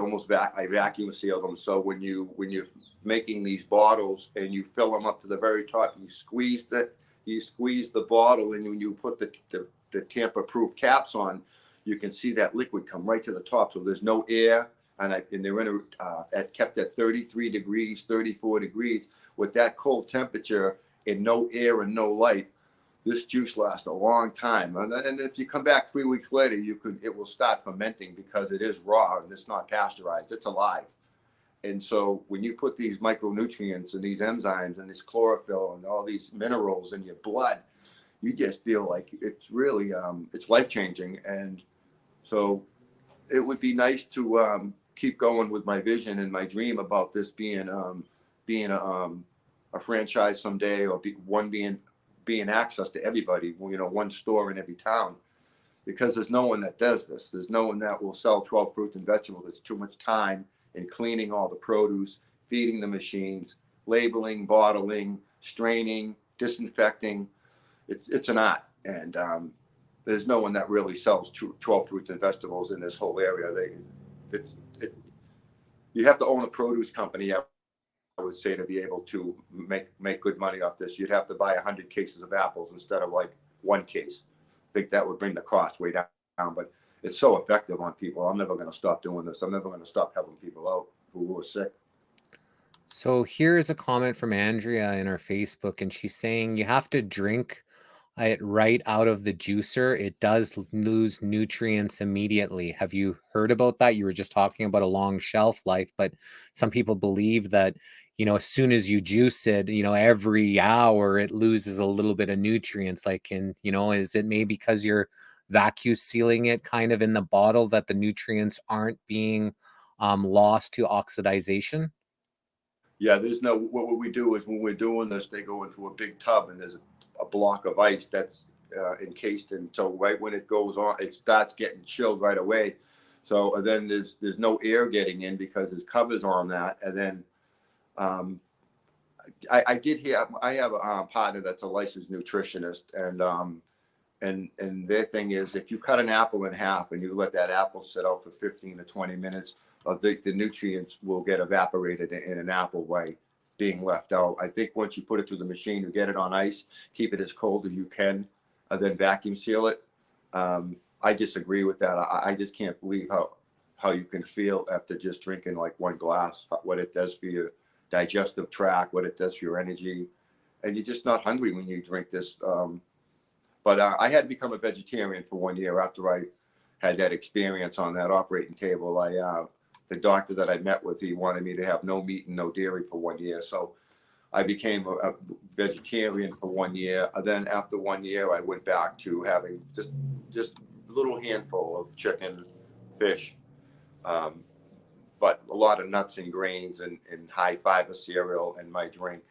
vacuum seal them. So when you're making these bottles and you fill them up to the very top, you squeeze the bottle, and when you put the tamper-proof caps on, you can see that liquid come right to the top. So there's no air, and they're in kept at 33 degrees, 34 degrees. With that cold temperature and no air and no light, this juice lasts a long time. And if you come back 3 weeks later, it will start fermenting, because it is raw and it's not pasteurized. It's alive. And so when you put these micronutrients and these enzymes and this chlorophyll and all these minerals in your blood, you just feel like it's really, it's life-changing. And so it would be nice to keep going with my vision and my dream about this being a franchise someday, or being access to everybody, one store in every town, because there's no one that does this. There's no one that will sell 12 fruits and vegetables. It's too much time in cleaning all the produce, feeding the machines, labeling, bottling, straining, disinfecting. It's an art. And there's no one that really sells 12 fruits and vegetables in this whole area. You have to own a produce company, I would say, to be able to make good money off this. You'd have to buy 100 cases of apples instead of like one case. I think that would bring the cost way down. But it's so effective on people. I'm never going to stop doing this. I'm never going to stop helping people out who are sick. So here's a comment from Andrea in our Facebook, and she's saying you have to drink it right out of the juicer. It does lose nutrients immediately. Have you heard about that? You were just talking about a long shelf life, but some people believe that, as soon as you juice it, every hour it loses a little bit of nutrients. Like, is it maybe because you're vacuum sealing it kind of in the bottle that the nutrients aren't being lost to oxidization? Yeah, what we do is when we're doing this, they go into a big tub, and there's a block of ice that's encased in. So right when it goes on, it starts getting chilled right away. So and then there's no air getting in because there's covers on that. And then I have a partner that's a licensed nutritionist, and their thing is, if you cut an apple in half and you let that apple sit out for 15 to 20 minutes, the nutrients will get evaporated in an apple by being left out. I think once you put it through the machine, you get it on ice, keep it as cold as you can, and then vacuum seal it. I disagree with that. I just can't believe how you can feel after just drinking like one glass, what it does for your digestive tract, what it does for your energy. And you're just not hungry when you drink this. But I had to become a vegetarian for 1 year after I had that experience on that operating table. The doctor that I met with, he wanted me to have no meat and no dairy for 1 year. So I became a vegetarian for 1 year. And then after 1 year, I went back to having just a little handful of chicken, fish, but a lot of nuts and grains and high fiber cereal in my drink,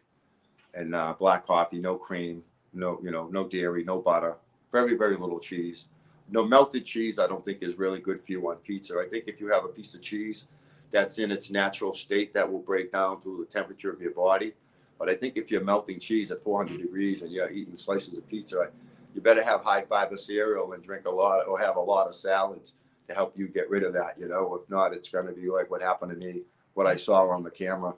and black coffee, no cream, no dairy, no butter, very, very little cheese. No melted cheese, I don't think is really good for you on pizza. I think if you have a piece of cheese that's in its natural state, that will break down through the temperature of your body. But I think if you're melting cheese at 400 degrees and you're eating slices of pizza, you better have high fiber cereal and drink a lot, or have a lot of salads to help you get rid of that. If not, it's going to be like what happened to me, what I saw on the camera,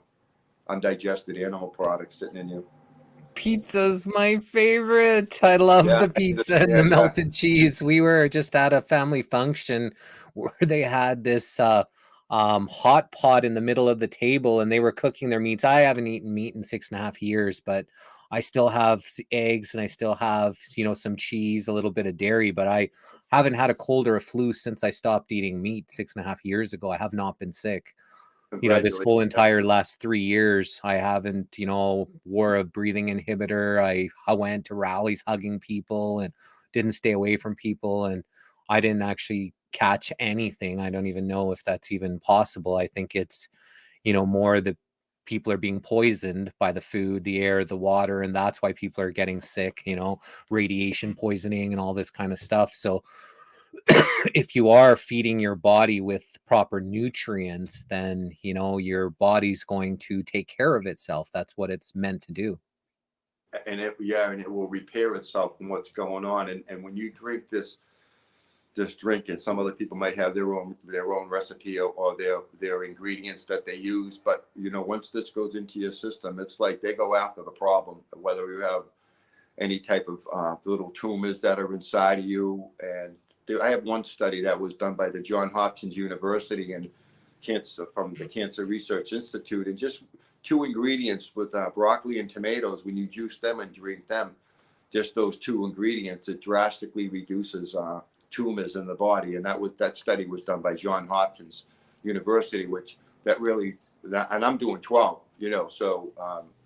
undigested animal products sitting in you. Pizza's my favorite. I love the pizza and the melted cheese. We were just at a family function where they had this hot pot in the middle of the table, and they were cooking their meats. I haven't eaten meat in 6.5 years, but I still have eggs, and I still have, some cheese, a little bit of dairy, but I haven't had a cold or a flu since I stopped eating meat 6.5 years ago. I have not been sick. This whole Congratulations. entire last 3 years, I haven't, wore a breathing inhibitor. I went to rallies hugging people and didn't stay away from people. And I didn't actually catch anything. I don't even know if that's even possible. I think it's, more that people are being poisoned by the food, the air, the water, and that's why people are getting sick, radiation poisoning and all this kind of stuff. So if you are feeding your body with proper nutrients, then your body's going to take care of itself. That's what it's meant to do. And it will repair itself from what's going on. And when you drink this drink, and some other people might have their own recipe or their ingredients that they use, but once this goes into your system, it's like they go after the problem, whether you have any type of little tumors that are inside of you. And I have one study that was done by the Johns Hopkins University and from the Cancer Research Institute, and just 2 ingredients with broccoli and tomatoes. When you juice them and drink them, just those 2 ingredients, it drastically reduces tumors in the body. And that study was done by Johns Hopkins University, and I'm doing 12. So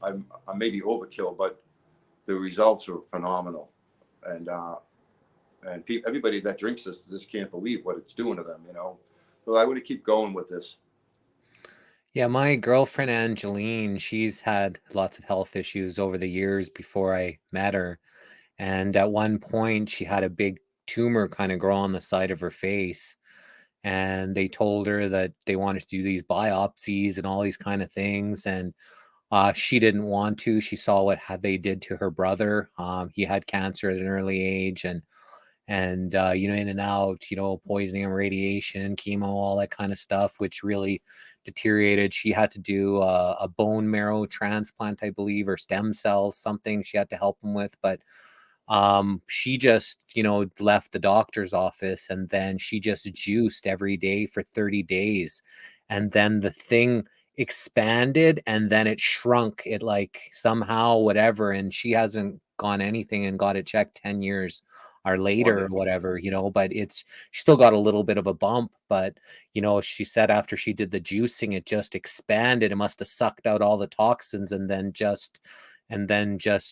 I may be overkill, but the results are phenomenal. And everybody that drinks this just can't believe what it's doing to them. So I want to keep going with this. Yeah, my girlfriend Angeline, she's had lots of health issues over the years before I met her. And at one point, she had a big tumor kind of grow on the side of her face. And they told her that they wanted to do these biopsies and all these kind of things. And she didn't want to. She saw what they did to her brother. He had cancer at an early age, and in and out, poisoning and radiation, chemo, all that kind of stuff, which really deteriorated. She had to do a bone marrow transplant, I believe, or stem cells, something she had to help him with. But she just, left the doctor's office, and then she just juiced every day for 30 days. And then the thing expanded, and then it shrunk, it like somehow, whatever. And she hasn't gone anything and got it checked 10 years or later or Wonderful. whatever, but she still got a little bit of a bump. But she said after she did the juicing, it just expanded. It must have sucked out all the toxins, and then just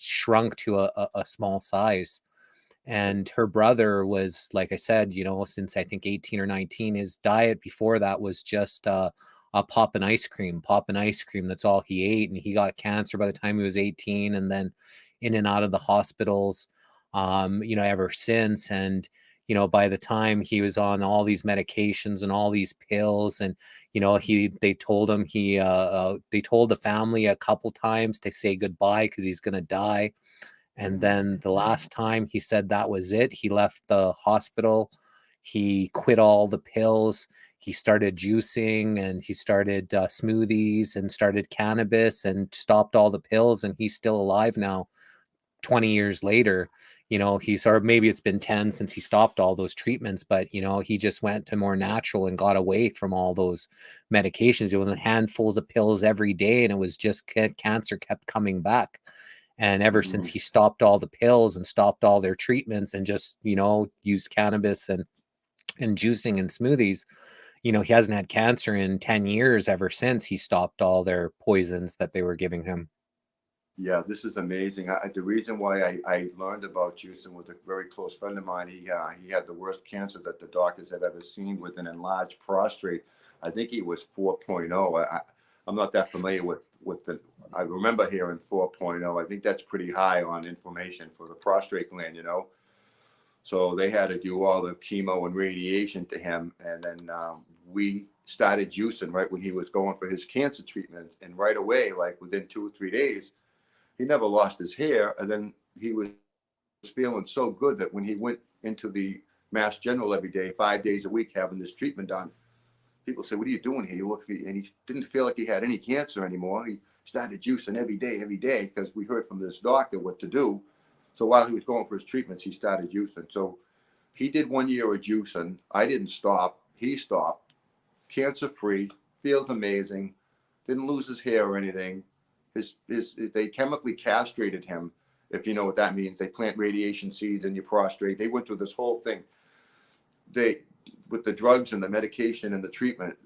shrunk to a small size. And her brother was, like I said, since I think 18 or 19, his diet before that was just a pop and ice cream. That's all he ate. And he got cancer by the time he was 18, and then in and out of the hospitals, ever since. And, by the time he was on all these medications and all these pills, and, they told him they told the family a couple times to say goodbye because he's going to die. And then the last time he said that was it, he left the hospital. He quit all the pills. He started juicing, and he started smoothies, and started cannabis, and stopped all the pills. And he's still alive now, 20 years later. Or maybe it's been 10 since he stopped all those treatments, but he just went to more natural and got away from all those medications. It was handfuls of pills every day, and it was just cancer kept coming back. And ever since he stopped all the pills and stopped all their treatments, and just used cannabis and juicing and smoothies, he hasn't had cancer in 10 years ever since he stopped all their poisons that they were giving him. Yeah, this is amazing. The reason why I learned about juicing with a very close friend of mine, he had the worst cancer that the doctors have ever seen, with an enlarged prostate. I think he was 4.0. I'm not that familiar with the. I remember hearing 4.0. I think that's pretty high on inflammation for the prostate gland, So they had to do all the chemo and radiation to him, and then we started juicing right when he was going for his cancer treatment, and right away, like within 2 or 3 days, he never lost his hair. And then he was feeling so good that when he went into the Mass General every day, 5 days a week, having this treatment done, people said, "What are you doing here?" And he didn't feel like he had any cancer anymore. He started juicing every day, because we heard from this doctor what to do. So while he was going for his treatments, he started juicing. So he did 1 year of juicing. I didn't stop. He stopped. cancer-free, feels amazing, didn't lose his hair or anything. They chemically castrated him, if you know what that means. They plant radiation seeds in your prostate. They went through this whole thing. With the drugs and the medication and the treatment,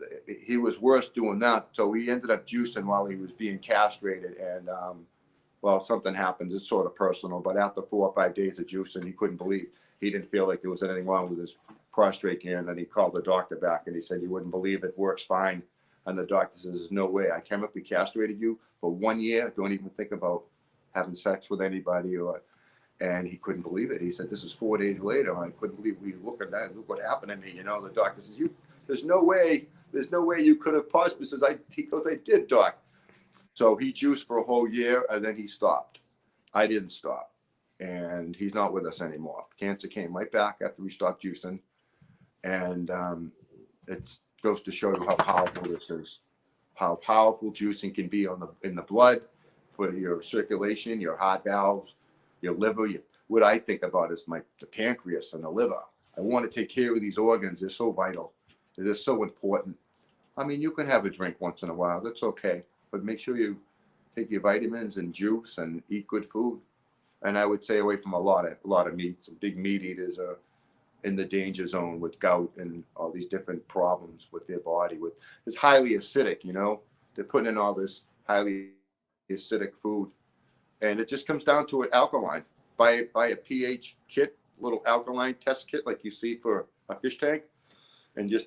he was worse doing that. So he ended up juicing while he was being castrated. And well, something happened. It's sort of personal, but after 4 or 5 days of juicing, he couldn't believe. He didn't feel like there was anything wrong with his prostate gland. And he called the doctor back and he said, "You wouldn't believe it. Works fine." And the doctor says, "There's no way. I chemically castrated you for 1 year. Don't even think about having sex with anybody." And he couldn't believe it. He said, "This is 4 days later. I couldn't believe we look at that. Look what happened to me." You know, the doctor says, "There's no way you could have possibly." He goes, "I did, doc." So he juiced for a whole year and then he stopped. I didn't stop. And he's not with us anymore. Cancer came right back after we stopped juicing. And it goes to show you how powerful this is, how powerful juicing can be in the blood for your circulation, your heart valves, your liver. What I think about is the pancreas and the liver. I want to take care of these organs. They're so vital. They're so important. I mean, you can have a drink once in a while. That's okay. But make sure you take your vitamins and juice and eat good food. And I would stay away from a lot of meats. Big meat eaters are in the danger zone with gout and all these different problems with their body. It's highly acidic, you know. They're putting in all this highly acidic food. And it just comes down to an alkaline. Buy a pH kit, little alkaline test kit like you see for a fish tank, and just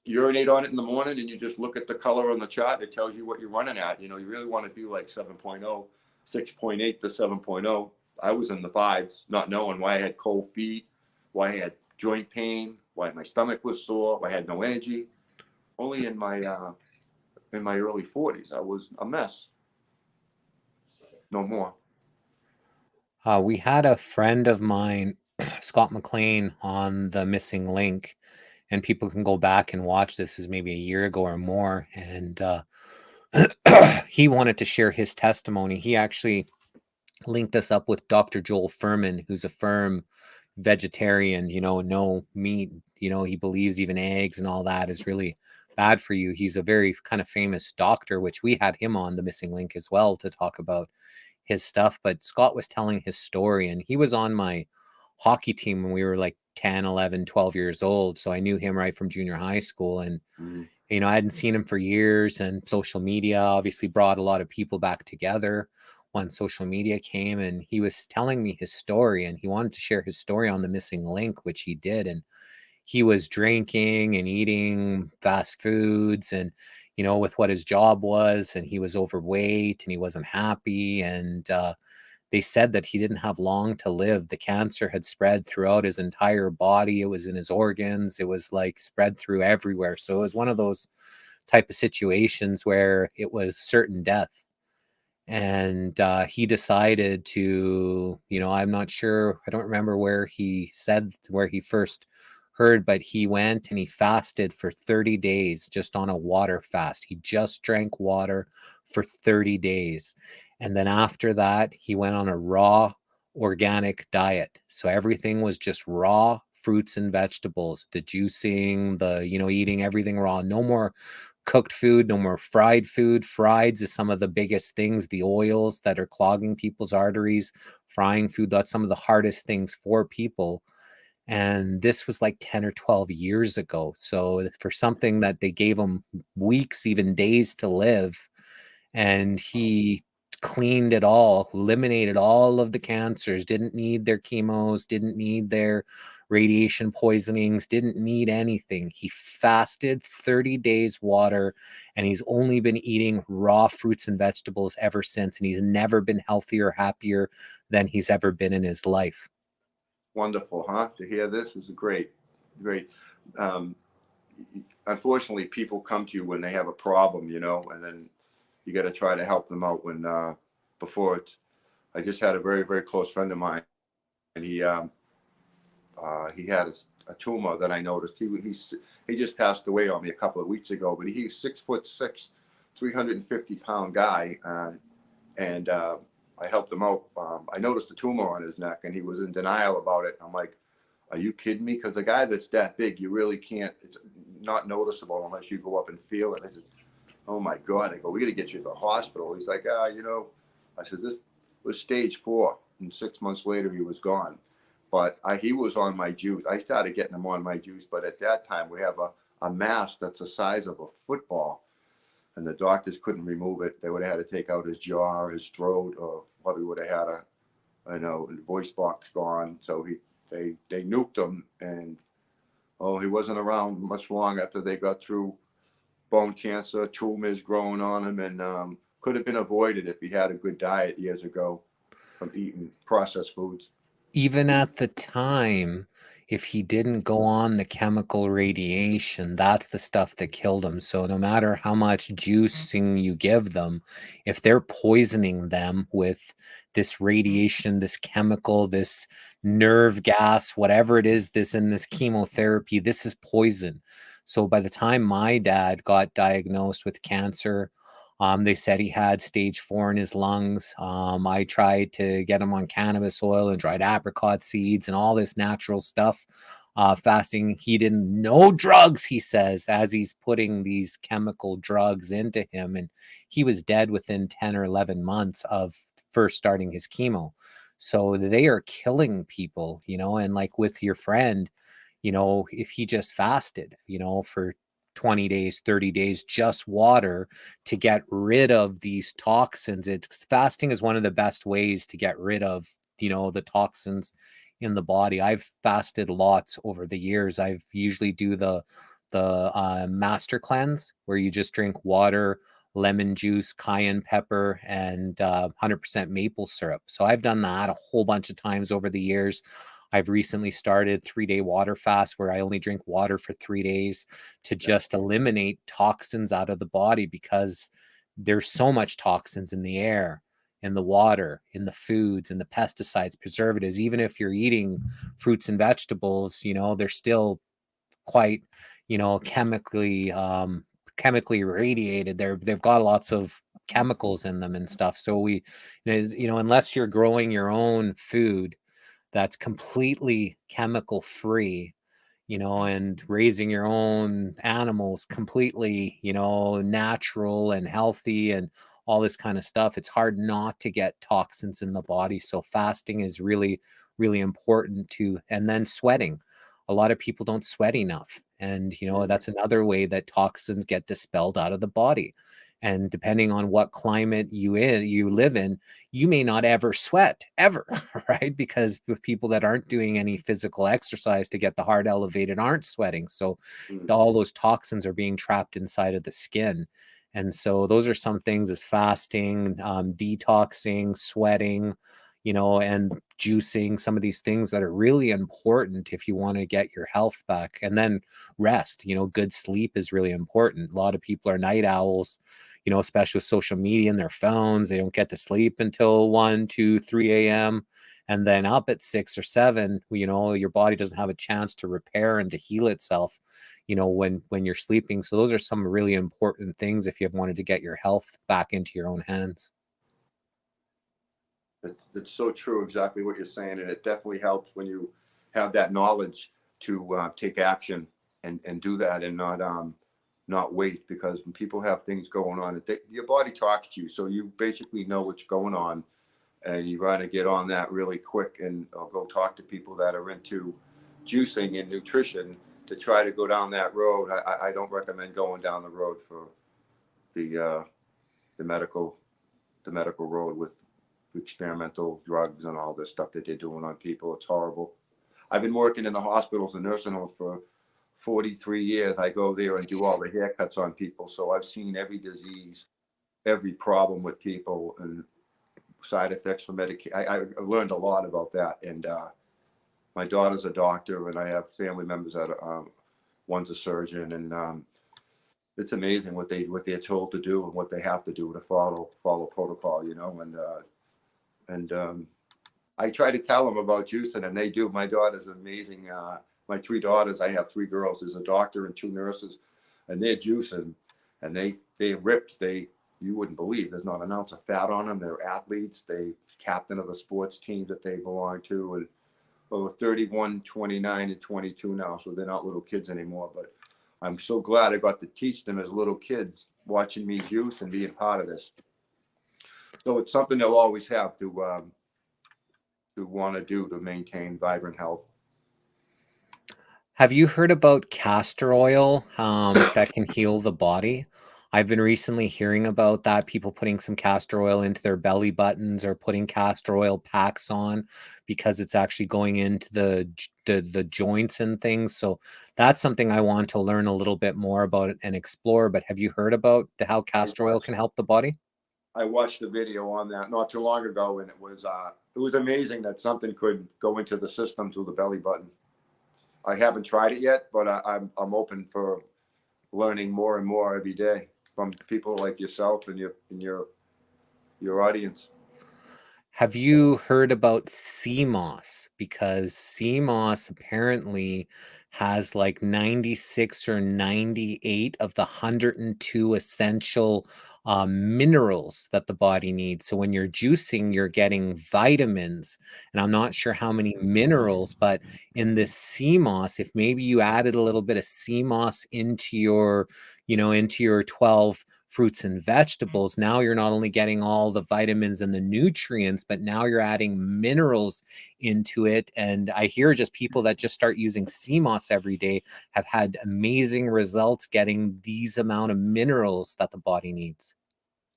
urinate on it in the morning, and you just look at the color on the chart. It tells you what you're running at. You know, you really want to be like 7.0, 6.8 to 7.0. I was in the 5s, not knowing why I had cold feet, why I had joint pain, why my stomach was sore, why I had no energy. Only in my early 40s, I was a mess. No more. We had a friend of mine, Scott McLean, on the Missing Link, and people can go back and watch this. Is maybe a year ago or more, and he wanted to share his testimony. He actually linked us up with Dr. Joel Furman, who's a firm vegetarian, you know, no meat, you know, he believes even eggs and all that is really bad for you. He's a very kind of famous doctor, which we had him on the Missing Link as well to talk about his stuff. But Scott was telling his story, and he was on my hockey team when we were like 10, 11, 12 years old. So I knew him right from junior high school. And, you know, I hadn't seen him for years, and social media obviously brought a lot of people back together when social media came. And he was telling me his story, and he wanted to share his story on the Missing Link, which he did. And he was drinking and eating fast foods, and, you know, with what his job was, and he was overweight and he wasn't happy. And they said that he didn't have long to live. The cancer had spread throughout his entire body. It was in his organs. It was like spread through everywhere. So it was one of those type of situations where it was certain death. And he decided to, you know, I'm not sure, I don't remember where he said where he first heard, but he went and he fasted for 30 days just on a water fast. He just drank water for 30 days. And then after that, he went on a raw organic diet. So everything was just raw fruits and vegetables, the juicing, the, you know, eating everything raw, no more cooked food, no more fried food. Frieds is some of the biggest things, the oils that are clogging people's arteries, frying food, that's some of the hardest things for people. And this was like 10 or 12 years ago. So for something that they gave him weeks, even days to live, and he cleaned it all, eliminated all of the cancers, didn't need their chemos, didn't need their radiation poisonings, didn't need anything. He fasted 30 days water, and he's only been eating raw fruits and vegetables ever since. And he's never been healthier, happier than he's ever been in his life. Wonderful, huh? To hear this is great. Unfortunately, people come to you when they have a problem, you know, and then you got to try to help them out when before it's. I just had a very, very close friend of mine, and he had a tumor that I noticed. He just passed away on me a couple of weeks ago, but he's 6'6", 350-pound guy, and I helped him out. I noticed a tumor on his neck, and he was in denial about it. I'm like, "Are you kidding me?" Because a guy that's that big, you really can't. not noticeable unless you go up and feel it. I said, oh my God. I go, we got to get you to the hospital. He's like, you know, I said, this was stage 4. And 6 months later, he was gone. But he was on my juice. I started getting him on my juice. But at that time, we have a mass that's the size of a football. And the doctors couldn't remove it. They would have had to take out his jaw, his throat, or probably would have had a voice box gone. So they nuked him. And, he wasn't around much long after they got through bone cancer, tumors growing on him, and could have been avoided if he had a good diet years ago from eating processed foods. Even at the time, if he didn't go on the chemical radiation, that's the stuff that killed him. So no matter how much juicing you give them, if they're poisoning them with this radiation, this chemical, this nerve gas, whatever it is, this chemotherapy, this is poison. So by the time my dad got diagnosed with cancer, they said he had stage 4 in his lungs. I tried to get him on cannabis oil and dried apricot seeds and all this natural stuff. Fasting, he didn't know drugs, he says, as he's putting these chemical drugs into him. And he was dead within 10 or 11 months of first starting his chemo. So they are killing people, you know, and like with your friend, you know, if he just fasted, you know, for 20 days, 30 days, just water to get rid of these toxins. Fasting is one of the best ways to get rid of, you know, the toxins in the body. I've fasted lots over the years. I've usually do the master cleanse where you just drink water, lemon juice, cayenne pepper, and 100% maple syrup. So I've done that a whole bunch of times over the years. I've recently started 3-day water fast where I only drink water for 3 days to just eliminate toxins out of the body, because there's so much toxins in the air, in the water, in the foods, in the pesticides, preservatives. Even if you're eating fruits and vegetables, you know, they're still quite, you know, chemically radiated. They've got lots of chemicals in them and stuff. So you know, unless you're growing your own food that's completely chemical free, you know, and raising your own animals completely, you know, natural and healthy and all this kind of stuff, it's hard not to get toxins in the body. So fasting is really, really important too. And then sweating. A lot of people don't sweat enough. And, you know, that's another way that toxins get dispelled out of the body. And depending on what climate you live in, you may not ever sweat ever, right? Because the people that aren't doing any physical exercise to get the heart elevated aren't sweating. So all those toxins are being trapped inside of the skin. And so those are some things as fasting, detoxing, sweating, you know, and juicing, some of these things that are really important if you want to get your health back. And then rest, you know, good sleep is really important. A lot of people are night owls, you know, especially with social media and their phones. They don't get to sleep until 1, 2, 3 a.m. and then up at 6 or 7, you know, your body doesn't have a chance to repair and to heal itself, you know, when you're sleeping. So those are some really important things if you wanted to get your health back into your own hands. That's so true, exactly what you're saying. And it definitely helps when you have that knowledge to take action and do that, and not wait, because when people have things going on, your body talks to you. So you basically know what's going on, and you got to get on that really quick and go talk to people that are into juicing and nutrition to try to go down that road. I don't recommend going down the road for the medical road with experimental drugs and all this stuff that they're doing on people. It's horrible. I've been working in the hospitals and nursing homes for 43 years. I go there and do all the haircuts on people. So I've seen every disease, every problem with people, and side effects from medication. I learned a lot about that. And my daughter's a doctor, and I have family members that one's a surgeon, and it's amazing what they're told to do and what they have to do to follow protocol, you know. And I try to tell them about juicing, and they do. My daughter's amazing. My 3 daughters, I have 3 girls. There's a doctor and 2 nurses, and they're juicing, and they're ripped. You wouldn't believe there's not an ounce of fat on them. They're athletes. They captain of the sports team that they belong to, and 31, 29, and 22 now, so they're not little kids anymore. But I'm so glad I got to teach them as little kids, watching me juice and being part of this. So it's something they'll always have to want to do to maintain vibrant health. Have you heard about castor oil that can heal the body? I've been recently hearing about that, people putting some castor oil into their belly buttons or putting castor oil packs on because it's actually going into the joints and things. So that's something I want to learn a little bit more about and explore. But have you heard about how castor oil can help the body? I watched a video on that not too long ago, and it was amazing that something could go into the system through the belly button. I haven't tried it yet, but I'm open for learning more and more every day from people like yourself and your audience. Have you heard about sea moss? Because sea moss apparently has like 96 or 98 of the 102 essential minerals that the body needs. So when you're juicing, you're getting vitamins, and I'm not sure how many minerals, but in this sea moss, if maybe you added a little bit of sea moss into your, into your 12 fruits and vegetables, now you're not only getting all the vitamins and the nutrients, but now you're adding minerals into it. And I hear just people that just start using sea moss every day have had amazing results getting these amount of minerals that the body needs.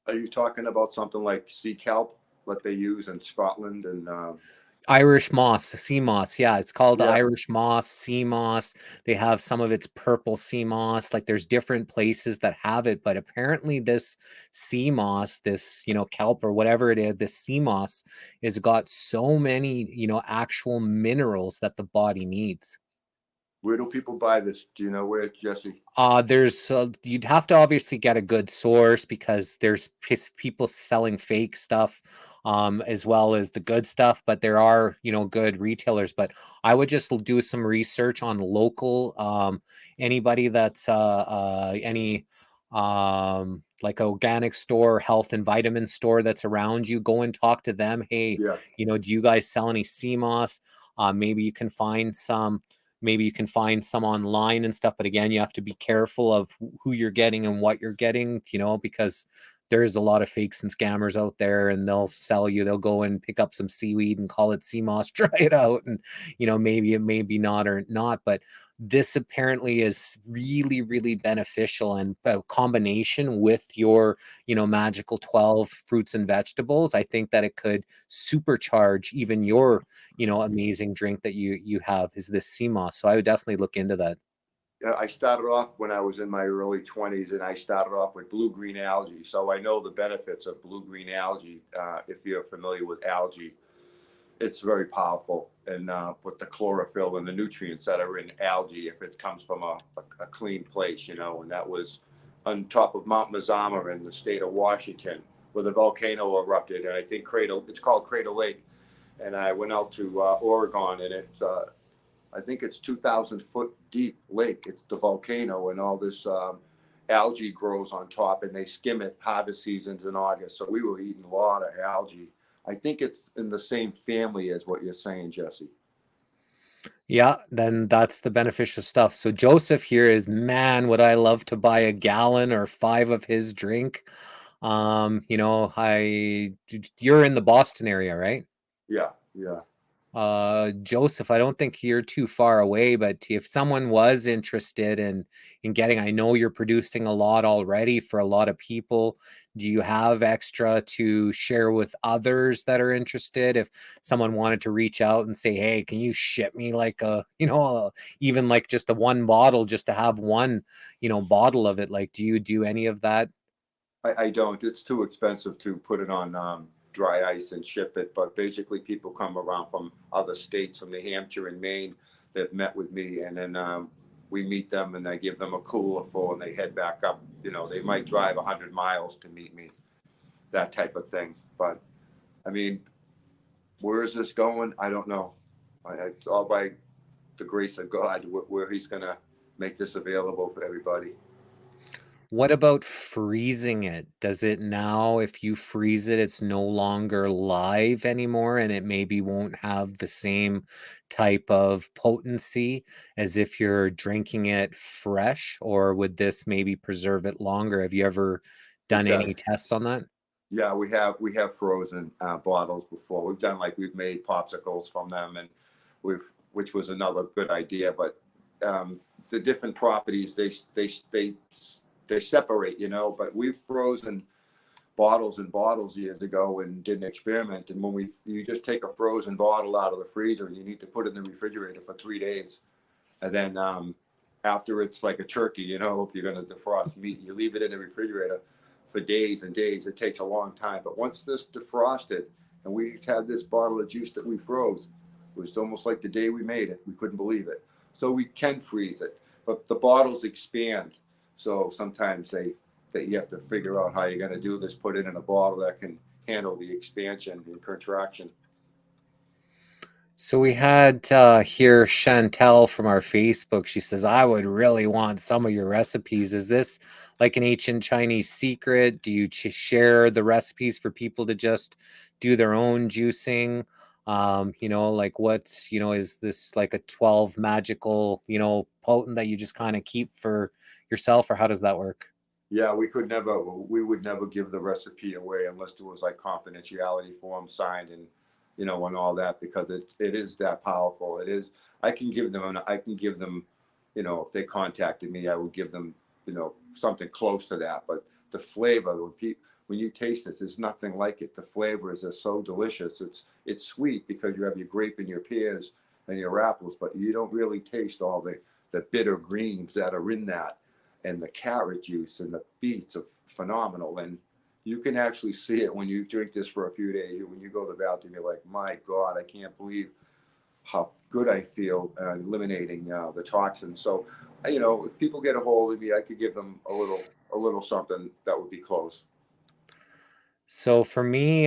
Are you talking about something like sea kelp that they use in Scotland and Irish moss, sea moss. Yeah, it's called yeah. Irish moss, sea moss. They have some of it's purple sea moss. Like there's different places that have it, but apparently this sea moss, this, kelp or whatever it is, this sea moss has got so many, actual minerals that the body needs. Where do people buy this? Do you know where, Jesse? There's you'd have to obviously get a good source because there's people selling fake stuff as well as the good stuff, but there are, good retailers. But I would just do some research on local anybody that's any like organic store, health and vitamin store that's around you. Go and talk to them. Hey, Yeah. do you guys sell any sea moss? Maybe you can find some. Maybe you can find some online and stuff, but again, you have to be careful of who you're getting and what you're getting, because there's a lot of fakes and scammers out there, and they'll sell you. They'll go and pick up some seaweed and call it sea moss, try it out, and maybe it may be not or not. But this apparently is really, really beneficial, and a combination with your, magical 12 fruits and vegetables. I think that it could supercharge even your amazing drink that you have is this sea moss. So I would definitely look into that. I started off when I was in my early 20s, and I started off with blue-green algae. So I know the benefits of blue-green algae. If you're familiar with algae, it's very powerful. And with the chlorophyll and the nutrients that are in algae, if it comes from a clean place, and that was on top of Mount Mazama in the state of Washington, where the volcano erupted. And I think it's called Crater Lake. And I went out to Oregon, and I think it's 2,000 foot deep lake. It's the volcano, and all this algae grows on top, and they skim it harvest seasons in August. So we were eating a lot of algae. I think it's in the same family as what you're saying, Jesse. Yeah, then that's the beneficial stuff. So Joseph here is, man, would I love to buy a gallon or 5 of his drink. You're in the Boston area, right? Yeah. Joseph, I don't think you're too far away, but if someone was interested in getting, I know you're producing a lot already for a lot of people. Do you have extra to share with others that are interested? If someone wanted to reach out and say, hey, can you ship me like even like just a one bottle, just to have one, bottle of it? Like, do you do any of that? I don't. It's too expensive to put it on dry ice and ship it. But basically, people come around from other states, from New Hampshire and Maine, that met with me, and then we meet them, and I give them a cooler full, and they head back up. They might drive 100 miles to meet me, that type of thing. But I mean, where is this going? I don't know. It's all by the grace of God where He's gonna make this available for everybody. What about freezing it? Does it now, if you freeze it, it's no longer live anymore and it maybe won't have the same type of potency as if you're drinking it fresh? Or would this maybe preserve it longer? Have you ever It done any does. tests on that? Yeah, we have frozen bottles before. We've made popsicles from them, and which was another good idea. But the different properties they separate, But we've frozen bottles and bottles years ago and did an experiment. And when you just take a frozen bottle out of the freezer and you need to put it in the refrigerator for 3 days, and then after it's like a turkey, if you're going to defrost meat, you leave it in the refrigerator for days and days. It takes a long time. But once this defrosted and we had this bottle of juice that we froze, it was almost like the day we made it. We couldn't believe it. So we can freeze it, but the bottles expand. So sometimes that you have to figure out how you're going to do this, put it in a bottle that can handle the expansion and contraction. So we had here Chantel from our Facebook. She says, I would really want some of your recipes. Is this like an ancient Chinese secret? Do you share the recipes for people to just do their own juicing? Like what's, is this like a 12 magical, potent that you just kind of keep for yourself, or how does that work? Yeah, we would never give the recipe away unless there was like confidentiality form signed and, and all that, because it is that powerful. It is, I can give them, if they contacted me, I would give them, something close to that. But the flavor, when you taste it, there's nothing like it. The flavors are so delicious. It's sweet because you have your grape and your pears and your apples, but you don't really taste all the bitter greens that are in that. And the carrot juice and the beets are phenomenal. And you can actually see it when you drink this for a few days. When you go to the bathroom, you're like, my God, I can't believe how good I feel eliminating the toxins. So, if people get a hold of me, I could give them a little something that would be close. So for me,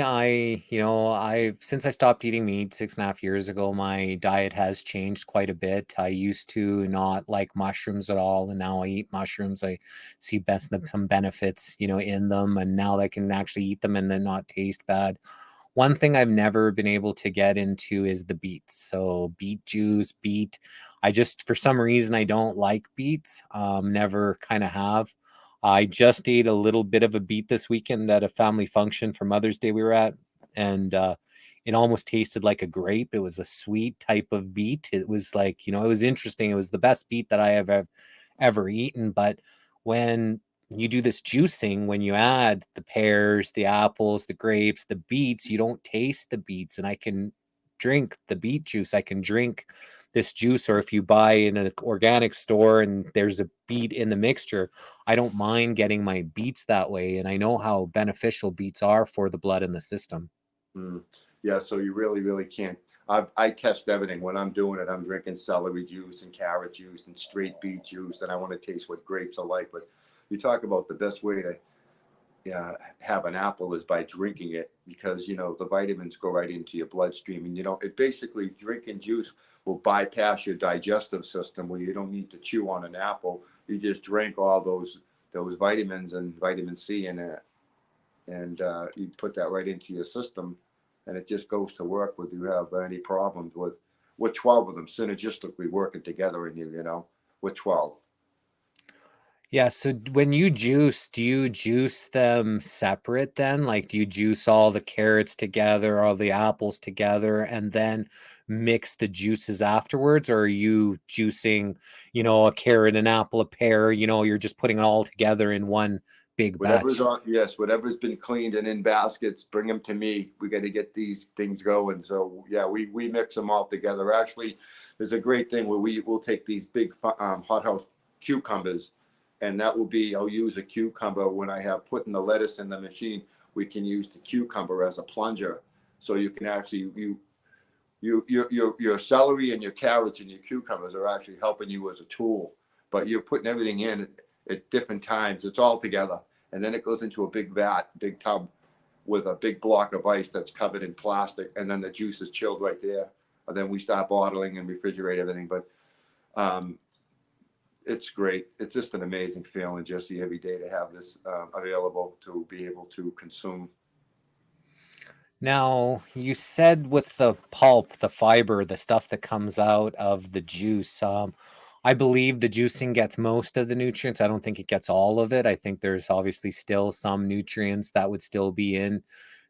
since I stopped eating meat 6.5 years ago, my diet has changed quite a bit. I used to not like mushrooms at all, and now I eat mushrooms. I see some benefits, in them, and now I can actually eat them and then not taste bad. One thing I've never been able to get into is the beets. So beet juice, I just, for some reason, I don't like beets. Never kind of have. I just ate a little bit of a beet this weekend at a family function for Mother's Day we were at, and it almost tasted like a grape. It was a sweet type of beet. It was like, it was interesting. It was the best beet that I have ever eaten. But when you do this juicing, when you add the pears, the apples, the grapes, the beets, you don't taste the beets. And I can drink the beet juice. I can drink this juice, or if you buy in an organic store and there's a beet in the mixture, I don't mind getting my beets that way. And I know how beneficial beets are for the blood in the system. Mm. Yeah, so you really, really can't. I test everything when I'm doing it. I'm drinking celery juice and carrot juice and straight beet juice, and I want to taste what grapes are like. But you talk about the best way to have an apple is by drinking it, because the vitamins go right into your bloodstream, and it basically, drinking juice will bypass your digestive system, where you don't need to chew on an apple. You just drink all those vitamins and vitamin C in it, and you put that right into your system, and it just goes to work with you have any problems with 12 of them synergistically working together in you, with 12. Yeah, so when you juice, do you juice them separate then? Like, do you juice all the carrots together, all the apples together, and then mix the juices afterwards? Or are you juicing, a carrot, an apple, a pear, you're just putting it all together in one big Whatever's batch? on, yes, whatever's been cleaned and in baskets, bring them to me. We got to get these things going. So yeah, we mix them all together. Actually, there's a great thing where we'll take these big hothouse cucumbers, and I'll use a cucumber when I have putting the lettuce in the machine. We can use the cucumber as a plunger, so you can actually your celery and your carrots and your cucumbers are actually helping you as a tool, but you're putting everything in at different times. It's all together, and then it goes into a big tub with a big block of ice that's covered in plastic, and then the juice is chilled right there, and then we start bottling and refrigerate everything. But it's great. It's just an amazing feeling, Jesse, every day to have this available to be able to consume. Now, you said with the pulp, the fiber, the stuff that comes out of the juice, I believe the juicing gets most of the nutrients. I don't think it gets all of it. I think there's obviously still some nutrients that would still be in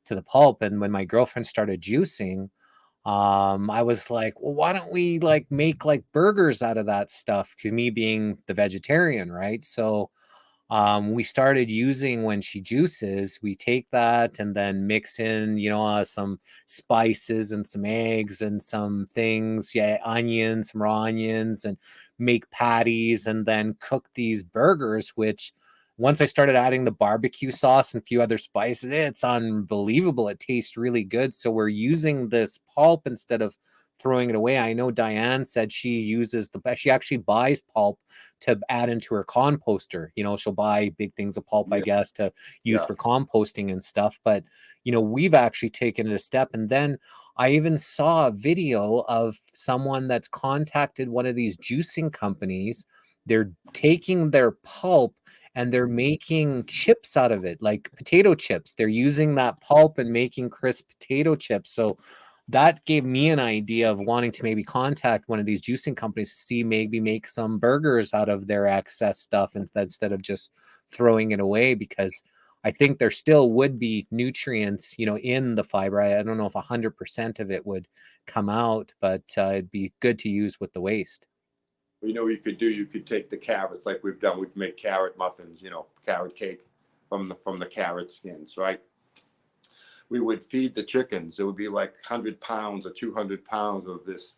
to the pulp. And when my girlfriend started juicing, I was like, well, why don't we like make like burgers out of that stuff? Because me being the vegetarian, right? So we started using when she juices, we take that and then mix in, some spices and some eggs and some things, yeah, onions, some raw onions, and make patties and then cook these burgers, which once I started adding the barbecue sauce and a few other spices, it's unbelievable. It tastes really good. So we're using this pulp instead of throwing it away. I know Diane said she actually buys pulp to add into her composter. She'll buy big things of pulp, I guess, to use for composting and stuff. But, we've actually taken it a step. And then I even saw a video of someone that's contacted one of these juicing companies. They're taking their pulp and they're making chips out of it, like potato chips. They're using that pulp and making crisp potato chips. So that gave me an idea of wanting to maybe contact one of these juicing companies to see maybe make some burgers out of their excess stuff instead of just throwing it away, because I think there still would be nutrients, in the fiber. I don't know if 100% of it would come out, but it'd be good to use with the waste. You could take the carrots like we've done. We'd make carrot muffins, carrot cake from the carrot skins, right? We would feed the chickens. It would be like 100 pounds or 200 pounds of this,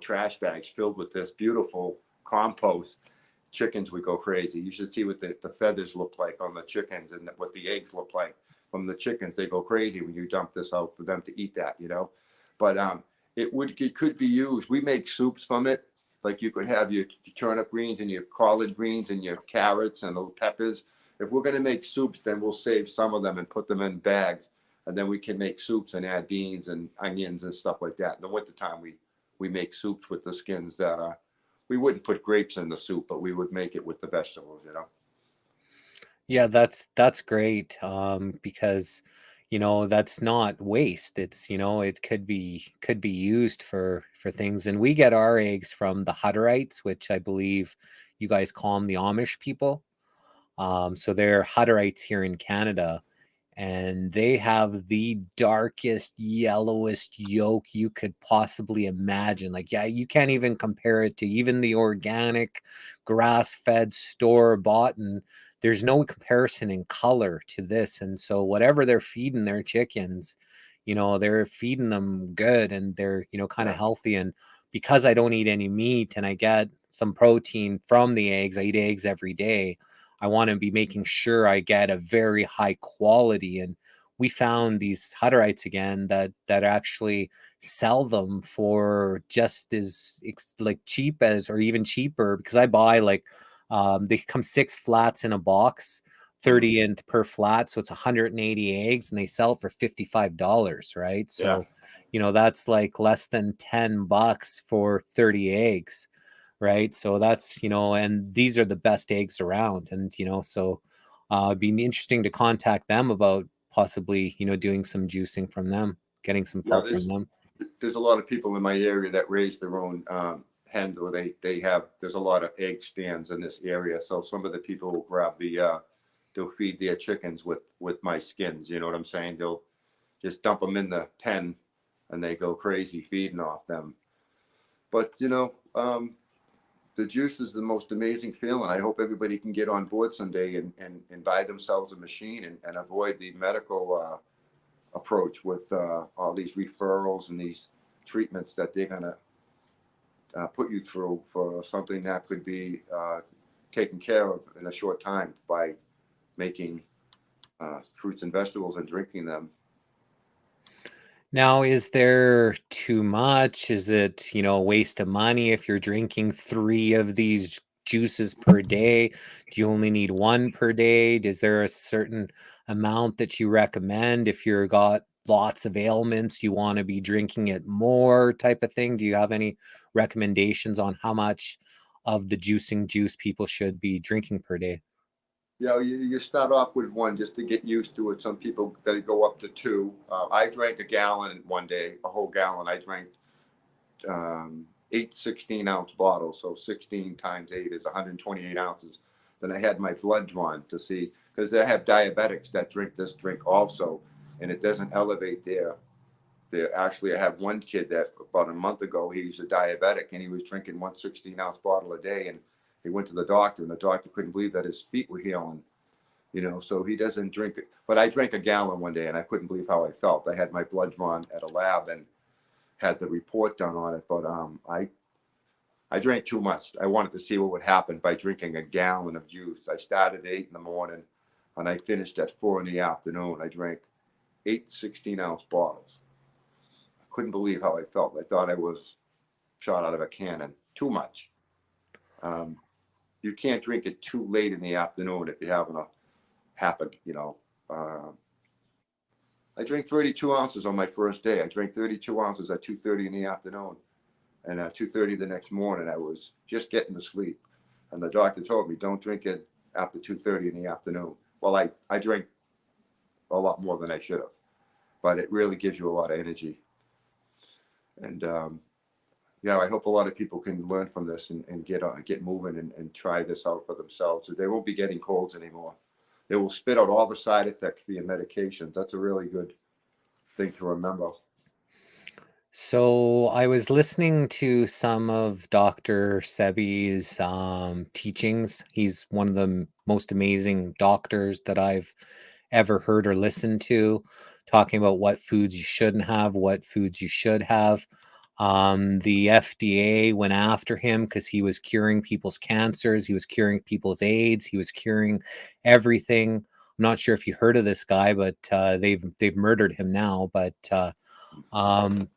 trash bags filled with this beautiful compost. Chickens would go crazy. You should see what the feathers look like on the chickens and what the eggs look like from the chickens. They go crazy when you dump this out for them to eat that, But it could be used. We make soups from it. Like you could have your turnip greens and your collard greens and your carrots and little peppers. If we're going to make soups, then we'll save some of them and put them in bags. And then we can make soups and add beans and onions and stuff like that. In the wintertime, we make soups with the skins that we wouldn't put grapes in the soup, but we would make it with the vegetables, Yeah, that's great. Because that's not waste. It's it could be used for things. And we get our eggs from the Hutterites, which I believe you guys call them the Amish people. So they're Hutterites here in Canada, and they have the darkest, yellowest yolk you could possibly imagine. Like, yeah, you can't even compare it to even the organic, grass-fed, store-bought, and there's no comparison in color to this. And so whatever they're feeding their chickens, they're feeding them good, and they're, kind of healthy. And because I don't eat any meat and I get some protein from the eggs, I eat eggs every day, I want to be making sure I get a very high quality. And we found these Hutterites again that actually sell them for just as like cheap as, or even cheaper, because I buy they come 6 flats in a box, 30 in per flat. So it's 180 eggs, and they sell for $55, right? So, that's like less than $10 for 30 eggs. Right. So that's, and these are the best eggs around. And, so it'd be interesting to contact them about possibly, doing some juicing from them, getting some pulp from them. There's a lot of people in my area that raise their own hens, or there's a lot of egg stands in this area. So some of the people will grab they'll feed their chickens with my skins. You know what I'm saying? They'll just dump them in the pen and they go crazy feeding off them. But, the juice is the most amazing feeling. I hope everybody can get on board someday and buy themselves a machine and avoid the medical approach with all these referrals and these treatments that they're going to put you through for something that could be taken care of in a short time by making fruits and vegetables and drinking them. Now, is there too much? Is it, a waste of money if you're drinking 3 of these juices per day? Do you only need 1 per day? Is there a certain amount that you recommend if you've got lots of ailments, you want to be drinking it more type of thing? Do you have any recommendations on how much of the juicing juice people should be drinking per day? Yeah, you start off with one just to get used to it. Some people, they go up to two. I drank a gallon one day, a whole gallon. I drank 8 16-ounce bottles. So 16 times 8 is 128 ounces. Then I had my blood drawn to see, because they have diabetics that drink this drink also, and it doesn't elevate their actually, I had one kid that about a month ago, he was a diabetic and he was drinking 1 16-ounce bottle a day, and he went to the doctor, and the doctor couldn't believe that his feet were healing, so he doesn't drink it. But I drank a gallon one day and I couldn't believe how I felt. I had my blood drawn at a lab and had the report done on it. But I drank too much. I wanted to see what would happen by drinking a gallon of juice. I started at 8 in the morning and I finished at 4 in the afternoon. I drank 8 16-ounce bottles. Couldn't believe how I felt. I thought I was shot out of a cannon. Too much. You can't drink it too late in the afternoon if you're having a happen. I drank 32 ounces on my first day. I drank 32 ounces at 2:30 in the afternoon, and at 2:30 the next morning I was just getting to sleep, and the doctor told me don't drink it after 2:30 in the afternoon. Well, I drank a lot more than I should have, but it really gives you a lot of energy. And yeah, I hope a lot of people can learn from this and get moving and try this out for themselves. So they won't be getting colds anymore. They will spit out all the side effects for your medications. That's a really good thing to remember. So I was listening to some of Dr. Sebi's teachings. He's one of the most amazing doctors that I've ever heard or listened to, talking about what foods you shouldn't have, what foods you should have. The FDA went after him because he was curing people's cancers, he was curing people's AIDS, he was curing everything. I'm not sure if you heard of this guy, but they've murdered him now. But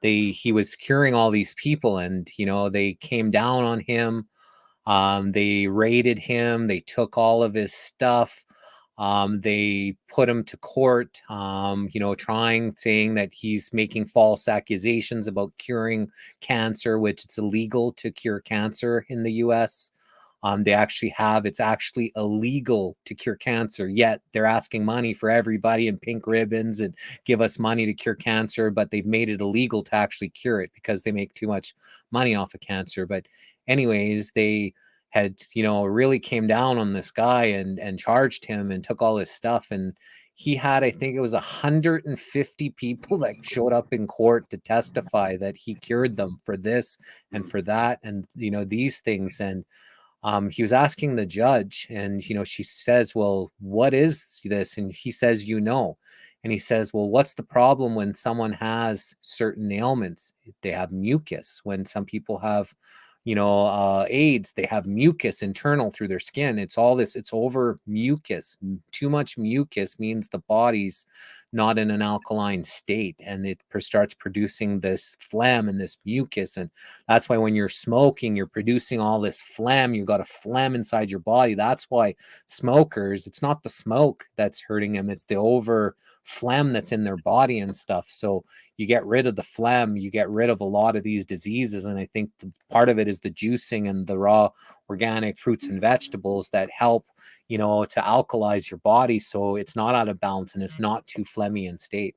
he was curing all these people, and they came down on him. They raided him, they took all of his stuff. They put him to court, saying that he's making false accusations about curing cancer, which it's illegal to cure cancer in the US. It's actually illegal to cure cancer, yet they're asking money for everybody and pink ribbons and give us money to cure cancer, but they've made it illegal to actually cure it because they make too much money off of cancer. But anyways, they had really came down on this guy and charged him and took all his stuff, and he had, I think it was 150 people that showed up in court to testify that he cured them for this and for that and these things. And he was asking the judge, and she says, well, what is this? And he says, and he says, well, what's the problem when someone has certain ailments? They have mucus. When some people have AIDS, they have mucus internal through their skin. It's all this, it's over mucus. Too much mucus means the body's not in an alkaline state, and it starts producing this phlegm and this mucus. And that's why when you're smoking, you're producing all this phlegm. You got a phlegm inside your body. That's why smokers, it's not the smoke that's hurting them, it's the over phlegm that's in their body and stuff. So you get rid of the phlegm, you get rid of a lot of these diseases. And I think part of it is the juicing and the raw organic fruits and vegetables that help to alkalize your body so it's not out of balance and it's not too phlegmy in state.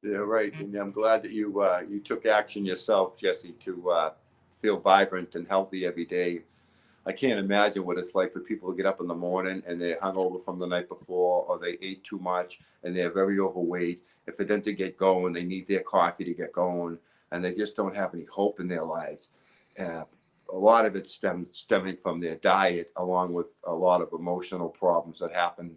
Yeah, right. And I'm glad that you took action yourself, Jesse, to feel vibrant and healthy every day. I can't imagine what it's like for people to get up in the morning and they're hungover from the night before, or they ate too much and they're very overweight. And for them to get going, they need their coffee to get going, and they just don't have any hope in their life. A lot of it stemming from their diet, along with a lot of emotional problems that happened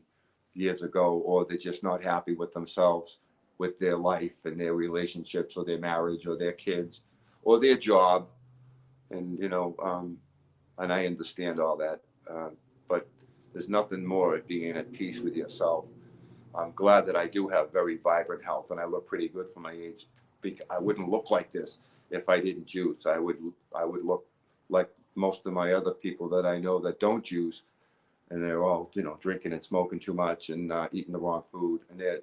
years ago, or they're just not happy with themselves, with their life and their relationships, or their marriage, or their kids, or their job. And and I understand all that, but there's nothing more at being at peace with yourself. I'm glad that I do have very vibrant health, and I look pretty good for my age. I wouldn't look like this if I didn't juice. I would look like most of my other people that I know that don't juice, and they're all drinking and smoking too much and eating the wrong food, and they're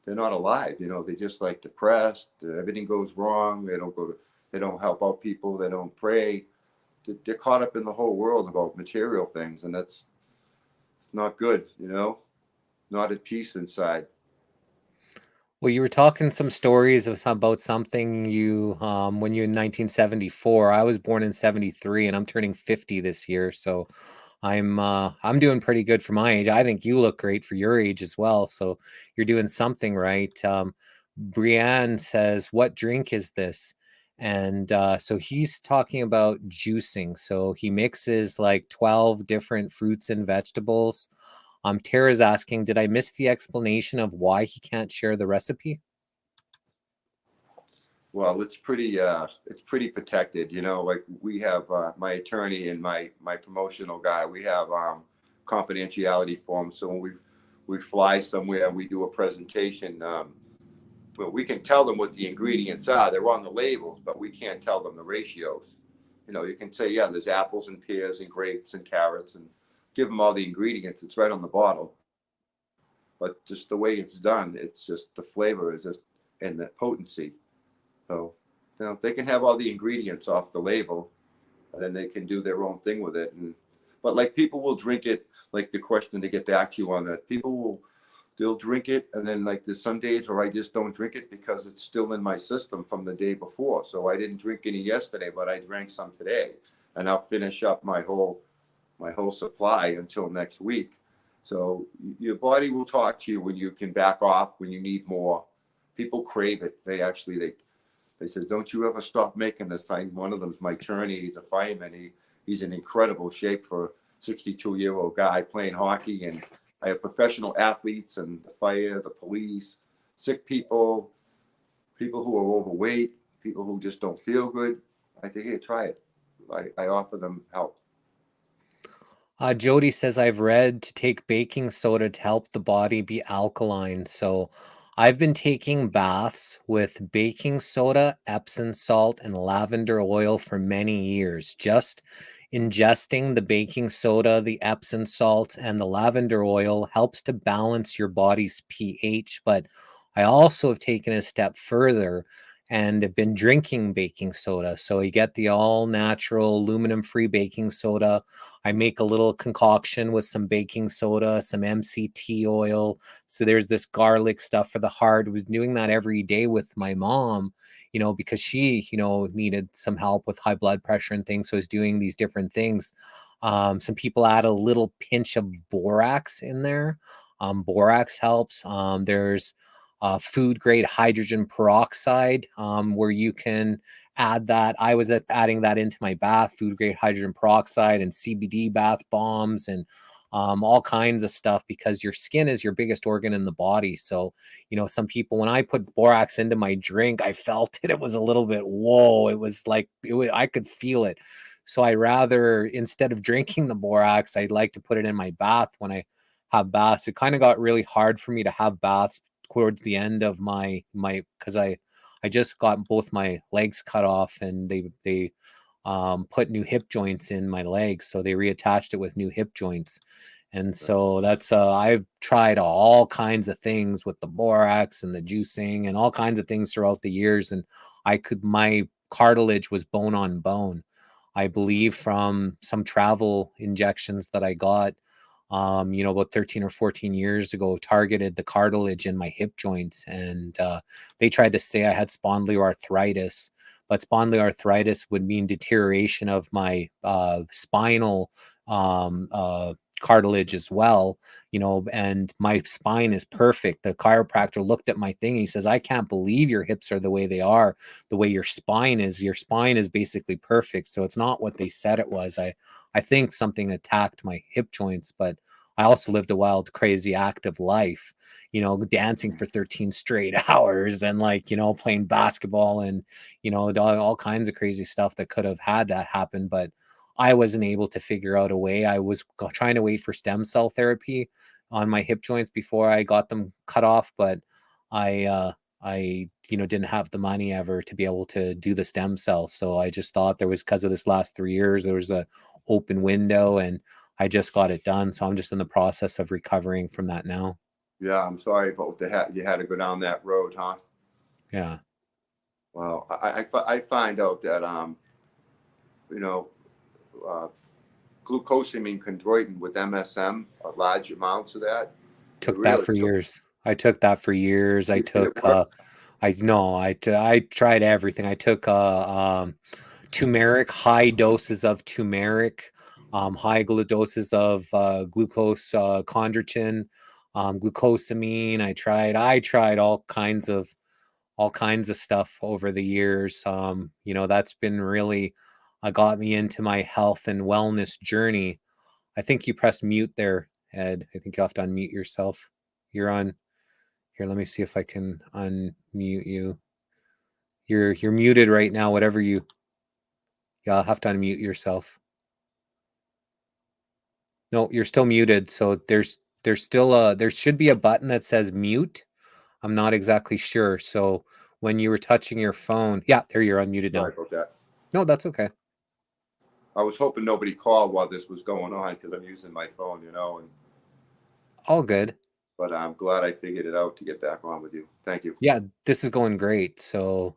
not alive. They're just like depressed. Everything goes wrong. They don't help out people. They don't pray. they're caught up in the whole world about material things, and it's not good, not at peace inside. Well, you were talking some stories about something you when you in 1974. I was born in 73 and I'm turning 50 this year, so I'm doing pretty good for my age. I think you look great for your age as well, so you're doing something right. Brienne says, "What drink is this?" And so he's talking about juicing. So he mixes like 12 different fruits and vegetables. Tara's asking, did I miss the explanation of why he can't share the recipe? Well, it's pretty protected, like we have my attorney and my promotional guy, we have confidentiality forms. So when we fly somewhere and we do a presentation, well, we can tell them what the ingredients are. They're on the labels, but we can't tell them the ratios. You can say, yeah, there's apples and pears and grapes and carrots, and give them all the ingredients. It's right on the bottle. But just the way it's done, it's just the flavor is just, and the potency. So, they can have all the ingredients off the label, and then they can do their own thing with it. But like people will drink it, like the question to get back to you on that, they'll drink it, and then like there's some days where I just don't drink it because it's still in my system from the day before. So I didn't drink any yesterday, but I drank some today, and I'll finish up my whole supply until next week. So your body will talk to you when you can back off, when you need more. People crave it. They says, don't you ever stop making this. One of them's my attorney. He's a fireman. He's in incredible shape for a 62-year-old guy playing hockey. And I have professional athletes and the fire, the police, sick people who are overweight, people who just don't feel good. I say, hey, try it. I offer them help. Jody says, I've read to take baking soda to help the body be alkaline. So I've been taking baths with baking soda, Epsom salt, and lavender oil for many years. Just ingesting the baking soda, the Epsom salt, and the lavender oil helps to balance your body's pH. But I also have taken a step further and have been drinking baking soda. So you get the all natural aluminum free baking soda. I make a little concoction with some baking soda, some MCT oil. So there's this garlic stuff for the heart. I was doing that every day with my mom, because she, needed some help with high blood pressure and things. So I was doing these different things. Some people add a little pinch of borax in there. Borax helps. There's food grade hydrogen peroxide, where you can add that. I was adding that into my bath, food grade hydrogen peroxide and CBD bath bombs and all kinds of stuff, because your skin is your biggest organ in the body. So, some people, when I put borax into my drink, I felt it. It was a little bit, whoa, it was like, I could feel it. So I rather, instead of drinking the borax, I'd like to put it in my bath when I have baths. It kind of got really hard for me to have baths towards the end of my because I just got both my legs cut off, and they put new hip joints in my legs, so they reattached it with new hip joints. And so that's I've tried all kinds of things with the borax and the juicing and all kinds of things throughout the years, and my cartilage was bone on bone, I believe, from some travel injections that I got about 13 or 14 years ago, targeted the cartilage in my hip joints. And they tried to say I had spondyloarthritis, but spondyloarthritis would mean deterioration of my spinal cartilage as well, and my spine is perfect. The chiropractor looked at my thing. He says, I can't believe your hips are the way they are, the way your spine is. Your spine is basically perfect. So it's not what they said it was. I think something attacked my hip joints, but I also lived a wild, crazy, active life, dancing for 13 straight hours and playing basketball and, all kinds of crazy stuff that could have had that happen. But I wasn't able to figure out a way. I was trying to wait for stem cell therapy on my hip joints before I got them cut off, but I didn't have the money ever to be able to do the stem cells. So I just thought there was, because of this last 3 years, there was a open window, and I just got it done. So I'm just in the process of recovering from that now. Yeah, I'm sorry about you had to go down that road, huh? Yeah. Well, I find out that glucosamine chondroitin with MSM, large amounts of that. Took that for years. I took that for years. I took I tried everything. I took turmeric, high doses of turmeric, high doses of glucose chondroitin, glucosamine. I tried all kinds of stuff over the years. That's been really got me into my health and wellness journey. I think you pressed mute there, Ed. I think you have to unmute yourself. You're on here. Let me see if I can unmute you. You're muted right now. Whatever you, yeah, I'll have to unmute yourself. No, you're still muted. So there's still there should be a button that says mute. I'm not exactly sure. So when you were touching your phone, yeah, there you're unmuted now. Sorry about that. No, that's okay. I was hoping nobody called while this was going on because I'm using my phone, and All good. but I'm glad I figured it out to get back on with you. Thank you. Yeah, this is going great. So,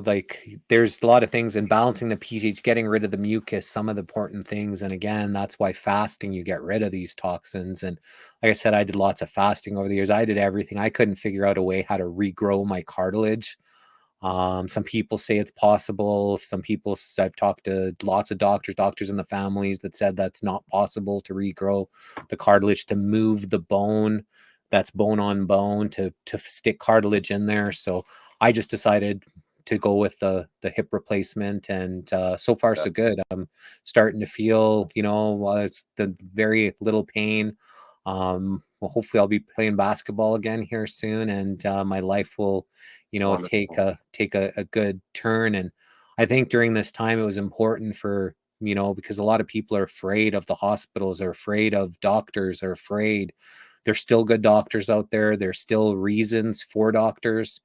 like there's a lot of things in balancing the pH, getting rid of the mucus, some of the important things. And again, that's why fasting, you get rid of these toxins. And like I said, I did lots of fasting over the years. I did everything. I couldn't figure out a way how to regrow my cartilage. Some people say it's possible. Some people, I've talked to lots of doctors in the families that said that's not possible to regrow the cartilage, to move the bone, that's bone on bone, to stick cartilage in there. So I just decided to go with the hip replacement, and so far so good. I'm starting to feel, it's the very little pain. Well, hopefully I'll be playing basketball again here soon, and my life will, take a good turn. And I think during this time it was important for, because a lot of people are afraid of the hospitals, are afraid of doctors, are afraid. There's still good doctors out there. There's still reasons for doctors,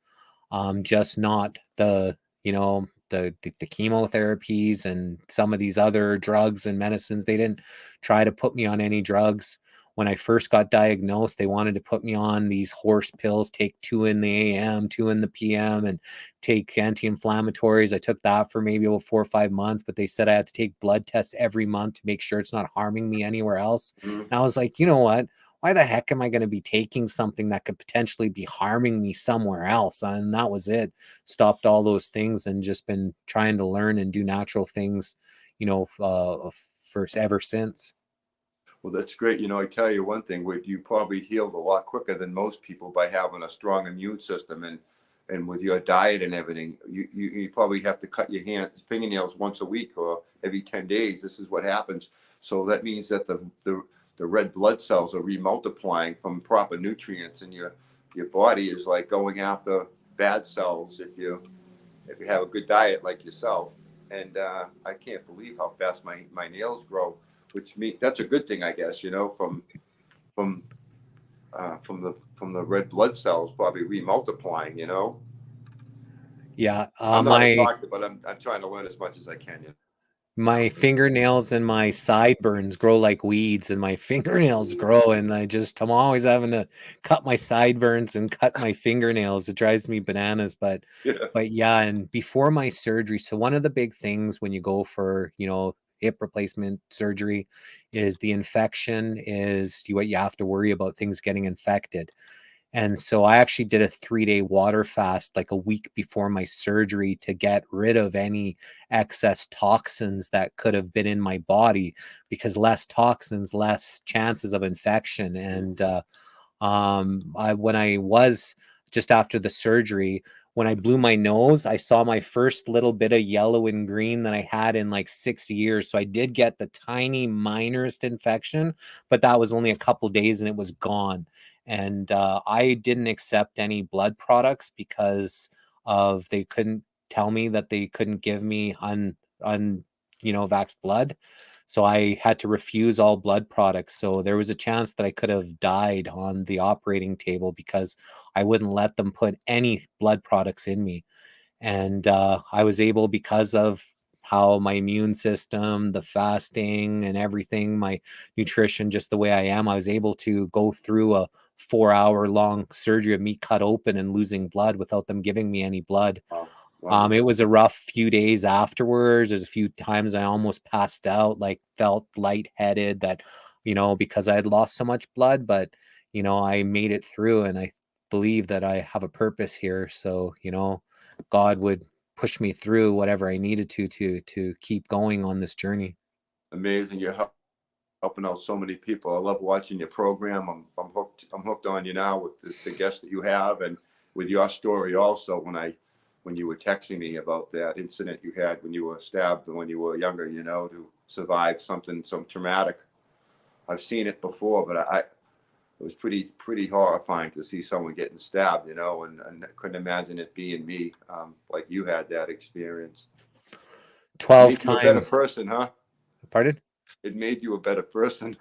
just not the chemotherapies and some of these other drugs and medicines. They didn't try to put me on any drugs. When I first got diagnosed, they wanted to put me on these horse pills, take 2 in the AM, 2 in the PM, and take anti-inflammatories. I took that for maybe 4 or 5 months, but they said I had to take blood tests every month to make sure it's not harming me anywhere else. Mm-hmm. And I was like, you know what? Why the heck am I going to be taking something that could potentially be harming me somewhere else? And that was it. Stopped all those things and just been trying to learn and do natural things, ever since. Well, that's great. I tell you one thing, you probably healed a lot quicker than most people by having a strong immune system, and with your diet and everything. You probably have to cut your fingernails once a week or every 10 days. This is what happens. So that means that the red blood cells are remultiplying from proper nutrients, and your body is like going after bad cells if you have a good diet like yourself. And I can't believe how fast my nails grow, which that's a good thing, I guess, from the red blood cells probably remultiplying, Yeah. I'm not a doctor, but I'm trying to learn as much as I can. My fingernails and my sideburns grow like weeds, and my fingernails grow, and I'm always having to cut my sideburns and cut my fingernails. It drives me bananas, but yeah. And before my surgery, so one of the big things when you go for, hip replacement surgery is the infection, is what you have to worry about, things getting infected. And so I actually did a 3-day water fast like a week before my surgery to get rid of any excess toxins that could have been in my body, because less toxins, less chances of infection. And when I was just after the surgery, when I blew my nose, I saw my first little bit of yellow and green that I had in like 6 years. So I did get the tiny minorest infection, but that was only a couple days and it was gone. And I didn't accept any blood products because they couldn't tell me that they couldn't give me vaxxed blood. So I had to refuse all blood products. So there was a chance that I could have died on the operating table because I wouldn't let them put any blood products in me. And I was able, because of how my immune system, the fasting and everything, my nutrition, just the way I am, I was able to go through a 4-hour long surgery of me cut open and losing blood without them giving me any blood. Wow. It was a rough few days afterwards. There's a few times I almost passed out, like felt lightheaded that, because I had lost so much blood, but, I made it through, and I believe that I have a purpose here. So, God would push me through whatever I needed to keep going on this journey. Amazing. You're helping out so many people. I love watching your program. I'm hooked on you now with the guests that you have, and with your story also. When you were texting me about that incident you had when you were stabbed when you were younger, to survive something so traumatic. I've seen it before, but it was pretty horrifying to see someone getting stabbed, and I couldn't imagine it being me, like you had that experience. 12 Made you a better times. person, huh? Pardon? It made you a better person.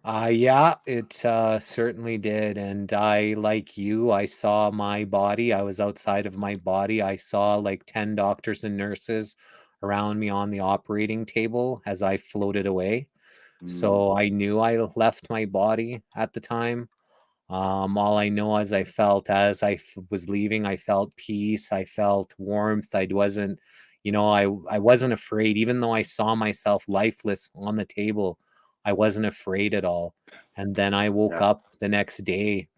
Yeah, it certainly did. And I, like you, I saw my body. I was outside of my body. I saw like 10 doctors and nurses around me on the operating table as I floated away. So I knew I left my body at the time. All I know is I felt as I was leaving, I felt peace. I felt warmth. I wasn't, I wasn't afraid, even though I saw myself lifeless on the table. I wasn't afraid at all. And then I woke Yeah. up the next day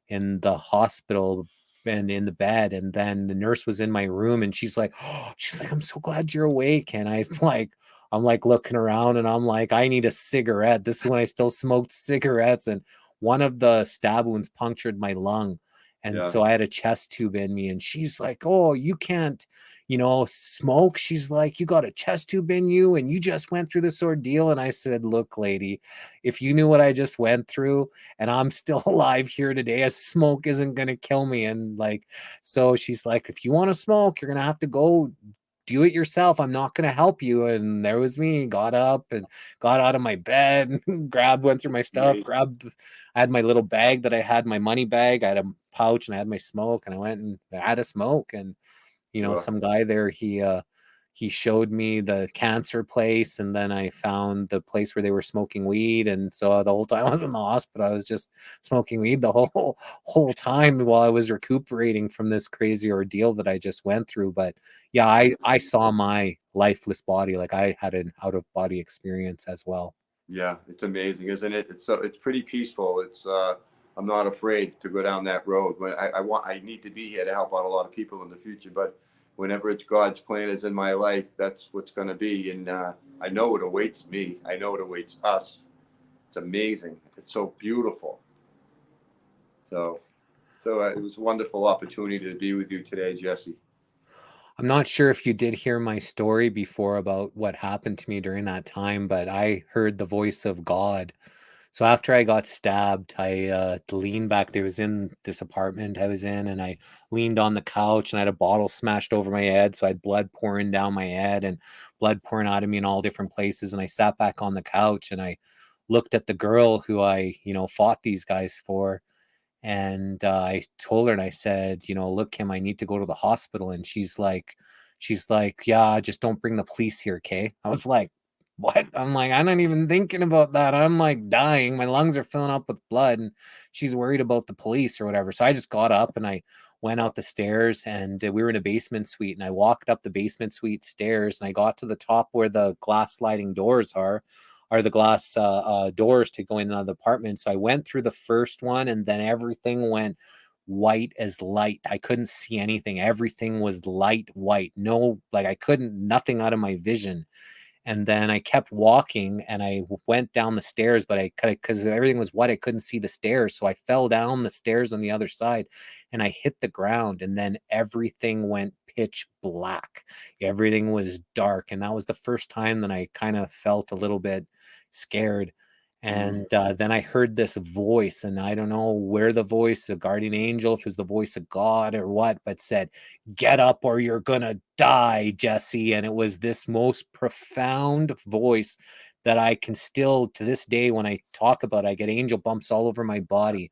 in the hospital and in the bed, and then the nurse was in my room, and she's like, I'm so glad you're awake. And I'm like looking around, and I'm like, I need a cigarette. This is when I still smoked cigarettes, and one of the stab wounds punctured my lung. And Yeah. so I had a chest tube in me, and she's like, oh, you can't, smoke. She's like, you got a chest tube in you, and you just went through this ordeal. And I said, look, lady, if you knew what I just went through, and I'm still alive here today, a smoke isn't going to kill me. And so she's like, if you want to smoke, you're going to have to go do it yourself. I'm not going to help you. And there was me, got up and got out of my bed, went through my stuff, I had my little bag that I had, my money bag. I had a pouch, and I had my smoke, and I went and had a smoke. And, Sure. some guy there, he showed me the cancer place, and then I found the place where they were smoking weed. And so the whole time I was in the hospital, I was just smoking weed the whole time while I was recuperating from this crazy ordeal that I just went through. But yeah, I saw my lifeless body. Like, I had an out of body experience as well. Yeah, it's amazing, isn't it? It's pretty peaceful. I'm not afraid to go down that road. When I need to be here to help out a lot of people in the future, but whenever it's God's plan is in my life, that's what's going to be. And I know it awaits me. I know it awaits us. It's amazing. It's so beautiful. So it was a wonderful opportunity to be with you today, Jesse. I'm not sure if you did hear my story before about what happened to me during that time, but I heard the voice of God. So after I got stabbed, I leaned back. There was in this apartment I was in, and I leaned on the couch, and I had a bottle smashed over my head. So I had blood pouring down my head and blood pouring out of me in all different places. And I sat back on the couch, and I looked at the girl who I, fought these guys for. And I told her, and I said, look, Kim, I need to go to the hospital. And she's like, yeah, just don't bring the police here, okay? I was like, what? I'm like, I'm not even thinking about that. I'm like dying. My lungs are filling up with blood, and she's worried about the police or whatever. So I just got up and I went out the stairs, and we were in a basement suite, and I walked up the basement suite stairs, and I got to the top where the glass sliding doors are the glass doors to go in the apartment. So I went through the first one, and then everything went white as light. I couldn't see anything. Everything was light white. No, like nothing out of my vision. And then I kept walking, and I went down the stairs, but because everything was white, I couldn't see the stairs. So I fell down the stairs on the other side, and I hit the ground, and then everything went pitch black. Everything was dark. And that was the first time that I kind of felt a little bit scared. And then I heard this voice, and I don't know where the voice, a guardian angel, if it was the voice of God or what, but said, get up or you're gonna die, Jesse. And it was this most profound voice that I can still, to this day, when I talk about it, I get angel bumps all over my body.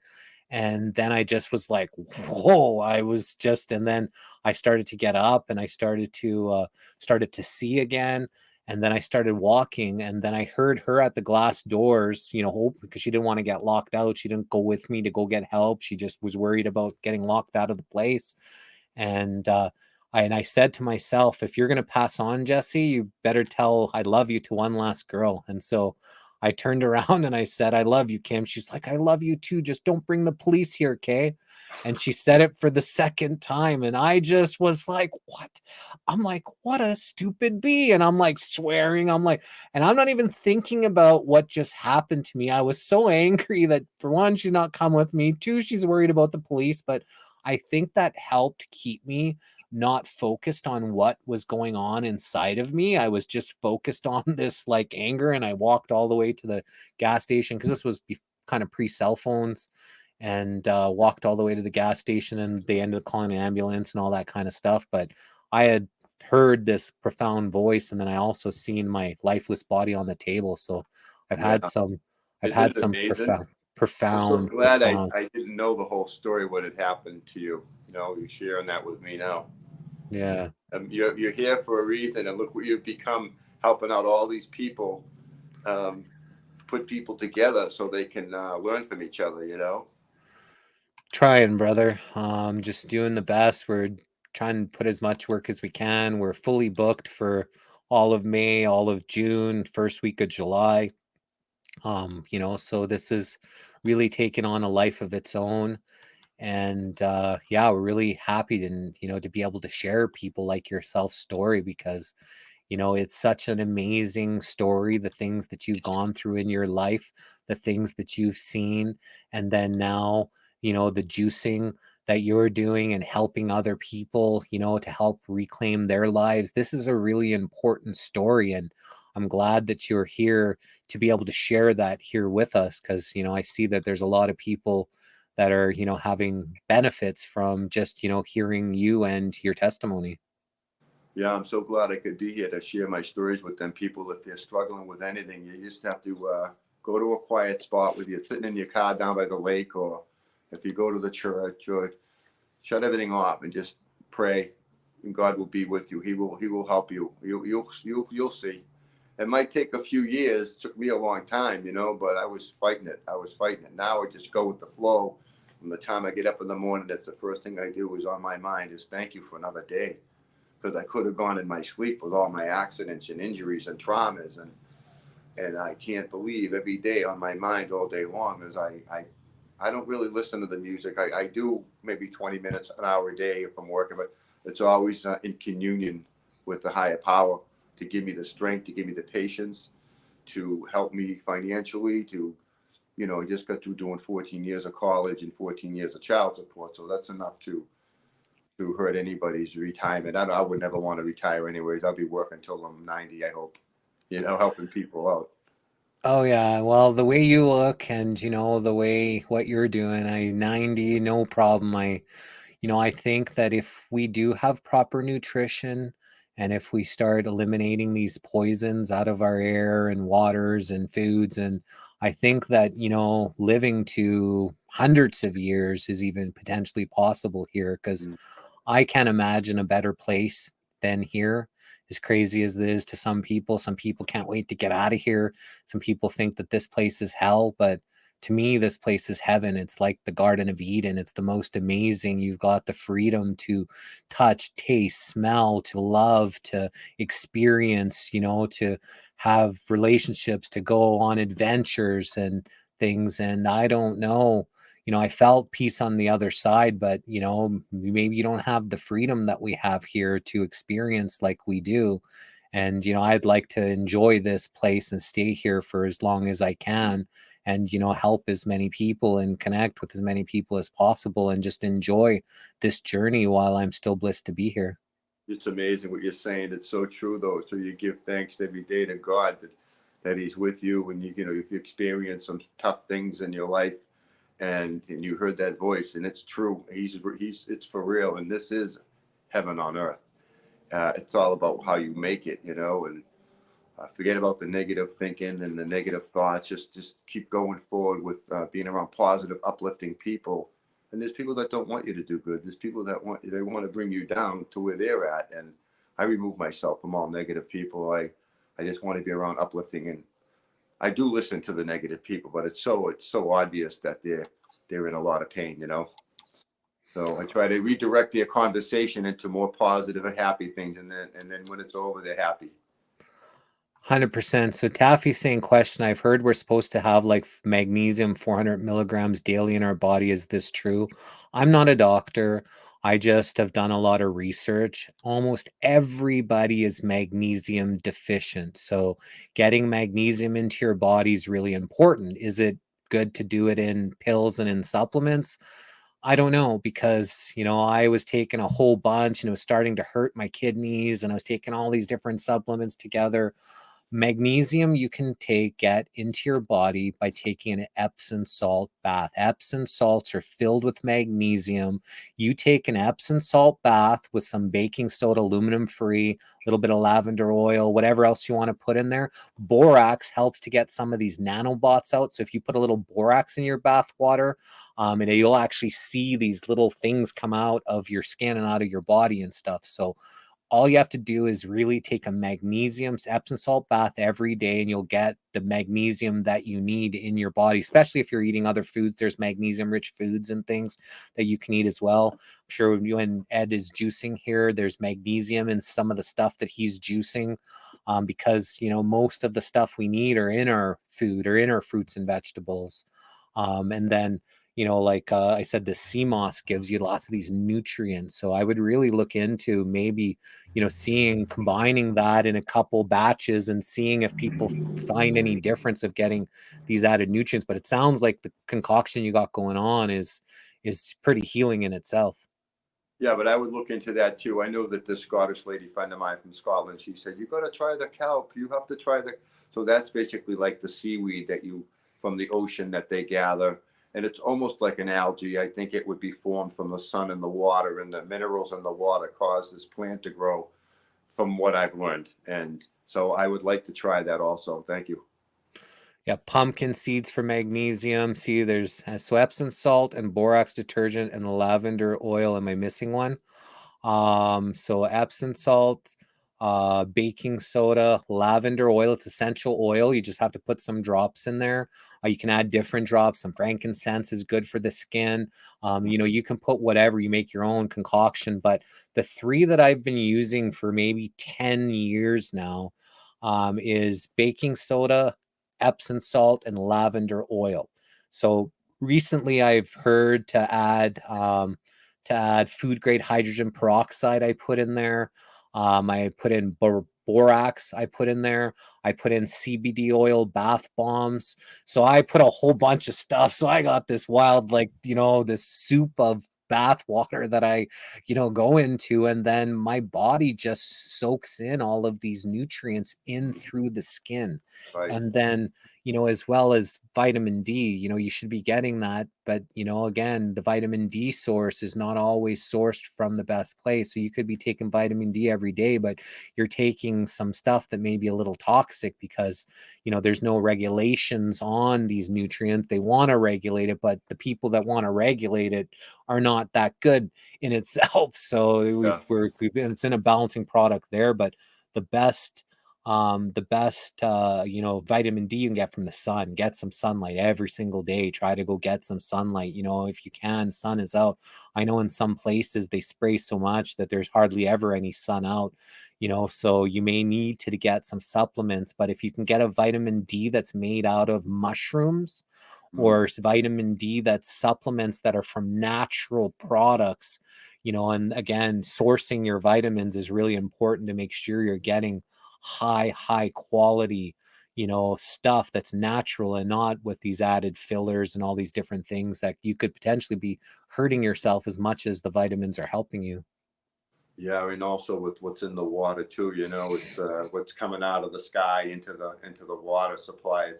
And then I just was like, whoa, and then I started to get up, and I started to see again. And then I started walking, and then I heard her at the glass doors, because she didn't want to get locked out. She didn't go with me to go get help. She just was worried about getting locked out of the place. And I said to myself, if you're going to pass on, Jesse, you better tell I love you to one last girl. And so I turned around and I said, I love you, Kim. She's like, I love you too. Just don't bring the police here, okay? And she said it for the second time. And I just was like, what? I'm like, what a stupid bee. And I'm like swearing. I'm like, and I'm not even thinking about what just happened to me. I was so angry that, for one, she's not come with me. Two, she's worried about the police. But I think that helped keep me not focused on what was going on inside of me. I was just focused on this like anger, and I walked all the way to the gas station because this was kind of pre-cell phones, and walked all the way to the gas station, and they ended up calling an ambulance and all that kind of stuff. But I had heard this profound voice, and then I also seen my lifeless body on the table. So I've Yeah. had some Isn't it amazing? I'm so glad I didn't know the whole story, what had happened to you. You know, you're sharing that with me now. Yeah. You're here for a reason, and look what you've become, helping out all these people, put people together so they can learn from each other, you know? Trying, brother. Just doing the best. We're trying to put as much work as we can. We're fully booked for all of May, all of June, first week of July. So this is really taking on a life of its own. And yeah, we're really happy to be able to share people like yourself's story, because it's such an amazing story, the things that you've gone through in your life, the things that you've seen, and then now the juicing that you're doing and helping other people to help reclaim their lives. This is a really important story, and I'm glad that you're here to be able to share that here with us, because I see that there's a lot of people that are having benefits from just hearing you and your testimony. Yeah, I'm so glad I could be here to share my stories with them people. If they're struggling with anything, you just have to go to a quiet spot, whether you're sitting in your car down by the lake, or if you go to the church, or shut everything off and just pray, and God will be with you. He will help you. You'll see. It might take a few years. It took me a long time, but I was fighting it. Now I just go with the flow. From the time I get up in the morning, that's the first thing I do is on my mind is thank you for another day. Because I could have gone in my sleep with all my accidents and injuries and traumas, and I can't believe every day on my mind all day long is I don't really listen to the music. I do maybe 20 minutes, an hour a day if I'm working, but it's always in communion with the higher power to give me the strength, to give me the patience, to help me financially, to, I just got through doing 14 years of college and 14 years of child support. So that's enough to hurt anybody's retirement. I would never want to retire anyways. I'll be working until I'm 90, I hope, helping people out. Oh yeah, well, the way you look and the way what you're doing, 90, no problem. I think that if we do have proper nutrition, and if we start eliminating these poisons out of our air and waters and foods, and I think that living to hundreds of years is even potentially possible here, because I can't imagine a better place than here. As crazy as it is to some people can't wait to get out of here. Some people think that this place is hell, but to me, this place is heaven. It's like the Garden of Eden. It's the most amazing. You've got the freedom to touch, taste, smell, to love, to experience, to have relationships, to go on adventures and things. And I don't know, I felt peace on the other side, but maybe you don't have the freedom that we have here to experience like we do. And I'd like to enjoy this place and stay here for as long as I can, and help as many people and connect with as many people as possible, and just enjoy this journey while I'm still blessed to be here. It's amazing what you're saying. It's so true, though. So you give thanks every day to God that He's with you, and if you experience some tough things in your life, and you heard that voice, and it's true. It's for real, and this is heaven on earth. It's all about how you make it, and forget about the negative thinking and the negative thoughts. Just keep going forward with being around positive, uplifting people. And there's people that don't want you to do good. There's people that want to bring you down to where they're at. And I remove myself from all negative people. I just want to be around uplifting, and I do listen to the negative people, but it's so obvious that they're in a lot of pain, So I try to redirect their conversation into more positive and happy things, and then when it's over, they're happy. 100%. So Taffy's saying, question, I've heard we're supposed to have like magnesium 400 milligrams daily in our body. Is this true? I'm not a doctor. I just have done a lot of research. Almost everybody is magnesium deficient. So getting magnesium into your body is really important. Is it good to do it in pills and in supplements? I don't know, because, I was taking a whole bunch and it was starting to hurt my kidneys, and I was taking all these different supplements together. Magnesium you can get into your body by taking an Epsom salt bath. Epsom salts are filled with magnesium. You take an Epsom salt bath with some baking soda, aluminum free, a little bit of lavender oil, whatever else you want to put in there. Borax helps to get some of these nanobots out. So if you put a little borax in your bath water, and you'll actually see these little things come out of your skin and out of your body and stuff. So all you have to do is really take a magnesium Epsom salt bath every day, and you'll get the magnesium that you need in your body, especially if you're eating other foods. There's magnesium rich foods and things that you can eat as well. I'm sure when Ed is juicing here, there's magnesium in some of the stuff that he's juicing, because, most of the stuff we need are in our food or in our fruits and vegetables. And then, like I said, the sea moss gives you lots of these nutrients. So I would really look into maybe, combining that in a couple batches and seeing if people find any difference of getting these added nutrients. But it sounds like the concoction you got going on is pretty healing in itself. Yeah, but I would look into that too. I know that this Scottish lady friend of mine from Scotland, she said, you got to try the kelp. You have to try so that's basically like the seaweed from the ocean that they gather. And it's almost like an algae. I think it would be formed from the sun and the water, and the minerals in the water cause this plant to grow, from what I've learned. And so I would like to try that also. Thank you. Yeah, pumpkin seeds for magnesium. See, there's so Epsom salt and borax detergent and lavender oil. Am I missing one? So Epsom salt, baking soda, lavender oil. It's essential oil. You just have to put some drops in there. You can add different drops. Some frankincense is good for the skin. You can put whatever, you make your own concoction. But the three that I've been using for maybe 10 years now is baking soda, Epsom salt, and lavender oil. So recently I've heard to add food grade hydrogen peroxide. I put in there. I put in borax. I put in there. I put in CBD oil, bath bombs. So I put a whole bunch of stuff. So I got this wild, this soup of bath water that I, go into, and then my body just soaks in all of these nutrients in through the skin. Right. And then, as well as vitamin D, you should be getting that. But, again, the vitamin D source is not always sourced from the best place. So you could be taking vitamin D every day, but you're taking some stuff that may be a little toxic because, there's no regulations on these nutrients. They want to regulate it, but the people that want to regulate it are not that good in itself. So it's in a balancing product there. But the best vitamin D you can get from the sun. Get some sunlight every single day. Try to go get some sunlight. If you can, sun is out. I know in some places they spray so much that there's hardly ever any sun out, so you may need to get some supplements. But if you can get a vitamin D that's made out of mushrooms, or vitamin D that's supplements that are from natural products, and again, sourcing your vitamins is really important to make sure you're getting high quality, stuff that's natural and not with these added fillers and all these different things that you could potentially be hurting yourself as much as the vitamins are helping you. Yeah, and also with what's in the water too, with what's coming out of the sky into the water supply,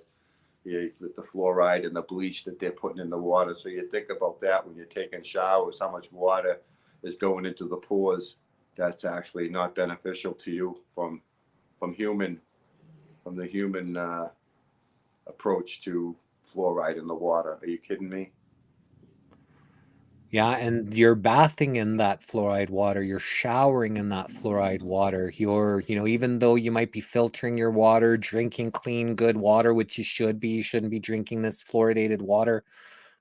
with the fluoride and the bleach that they're putting in the water. So you think about that when you're taking showers, how much water is going into the pores. That's actually not beneficial to you from the human approach to fluoride in the water. Are you kidding me? Yeah, and you're bathing in that fluoride water, you're showering in that fluoride water. You're, even though you might be filtering your water, drinking clean, good water, which you shouldn't be drinking this fluoridated water,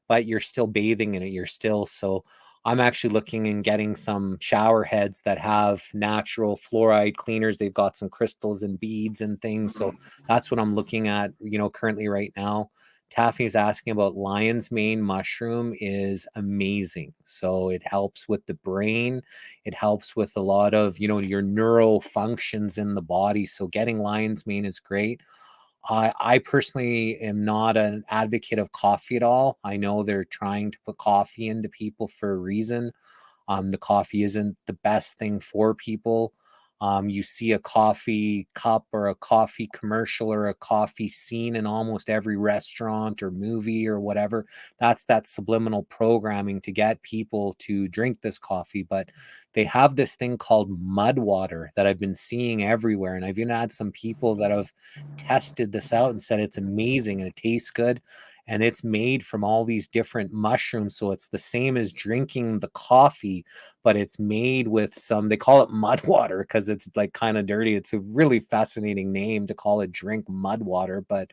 but you're still bathing in it. You're still, so I'm actually looking and getting some shower heads that have natural fluoride cleaners. They've got some crystals and beads and things. So that's what I'm looking at, currently right now. Taffy's asking about lion's mane mushroom is amazing. So it helps with the brain. It helps with a lot of, your neural functions in the body. So getting lion's mane is great. I personally am not an advocate of coffee at all. I know they're trying to put coffee into people for a reason. The coffee isn't the best thing for people. You see a coffee cup or a coffee commercial or a coffee scene in almost every restaurant or movie or whatever. That's that subliminal programming to get people to drink this coffee. But they have this thing called mud water that I've been seeing everywhere. And I've even had some people that have tested this out and said it's amazing and it tastes good. And it's made from all these different mushrooms. So it's the same as drinking the coffee, but it's made with some, they call it mud water because it's like kind of dirty. It's a really fascinating name to call it drink mud water. But,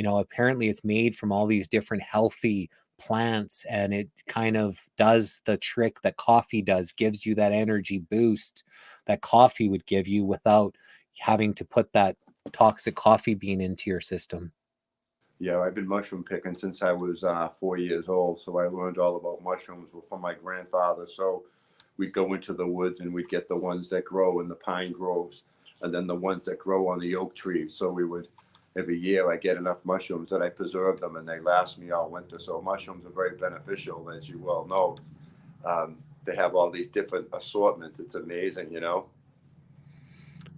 apparently it's made from all these different healthy plants, and it kind of does the trick that coffee does, gives you that energy boost that coffee would give you without having to put that toxic coffee bean into your system. Yeah, I've been mushroom picking since I was 4 years old. So I learned all about mushrooms from my grandfather. So we'd go into the woods and we'd get the ones that grow in the pine groves and then the ones that grow on the oak trees. So we would, every year I get enough mushrooms that I preserve them and they last me all winter. So mushrooms are very beneficial, as you well know. They have all these different assortments. It's amazing,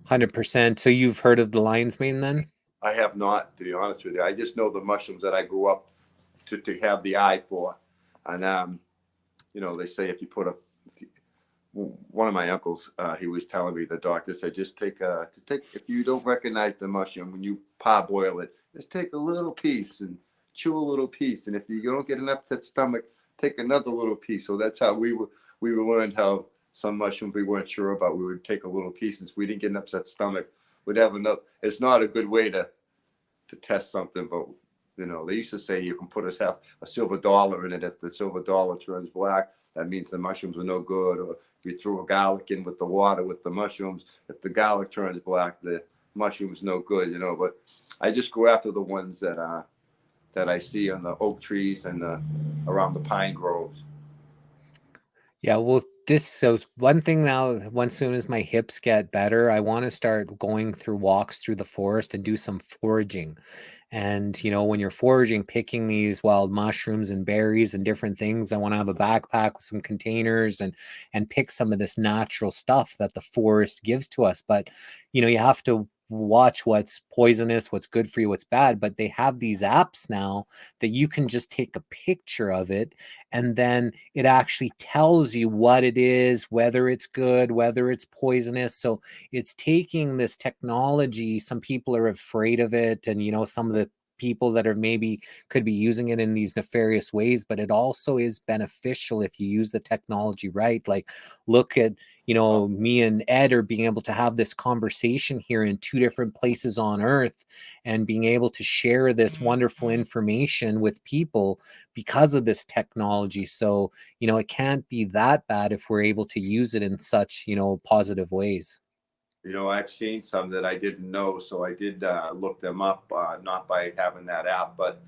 100%. So you've heard of the lion's mane then? I have not, to be honest with you. I just know the mushrooms that I grew up to have the eye for. And, they say if you put one of my uncles, he was telling me, the doctor said, just take, if you don't recognize the mushroom, when you parboil it, just take a little piece and chew a little piece. And if you don't get an upset stomach, take another little piece. So that's how we learned how some mushrooms we weren't sure about. We would take a little piece, and if we didn't get an upset stomach, we'd have another. It's not a good way to test something, but they used to say you can put a silver dollar in it. If the silver dollar turns black, that means the mushrooms are no good. Or if you throw a garlic in with the water with the mushrooms, if the garlic turns black, the mushroom's no good. But I just go after the ones that I see on the oak trees and around the pine groves. Yeah, well, so one thing now, once soon as my hips get better, I want to start going through walks through the forest and do some foraging. And, when you're foraging, picking these wild mushrooms and berries and different things, I want to have a backpack with some containers and pick some of this natural stuff that the forest gives to us. But, you have to watch what's poisonous, what's good for you, what's bad. But they have these apps now that you can just take a picture of it and then it actually tells you what it is, whether it's good, whether it's poisonous. So it's taking this technology. Some people are afraid of it, and some of the people that are maybe could be using it in these nefarious ways, but it also is beneficial if you use the technology right. Like, look at me and Ed are being able to have this conversation here in two different places on earth and being able to share this wonderful information with people because of this technology. So it can't be that bad if we're able to use it in such positive ways. I've seen some that I didn't know, so I did look them up, not by having that app, but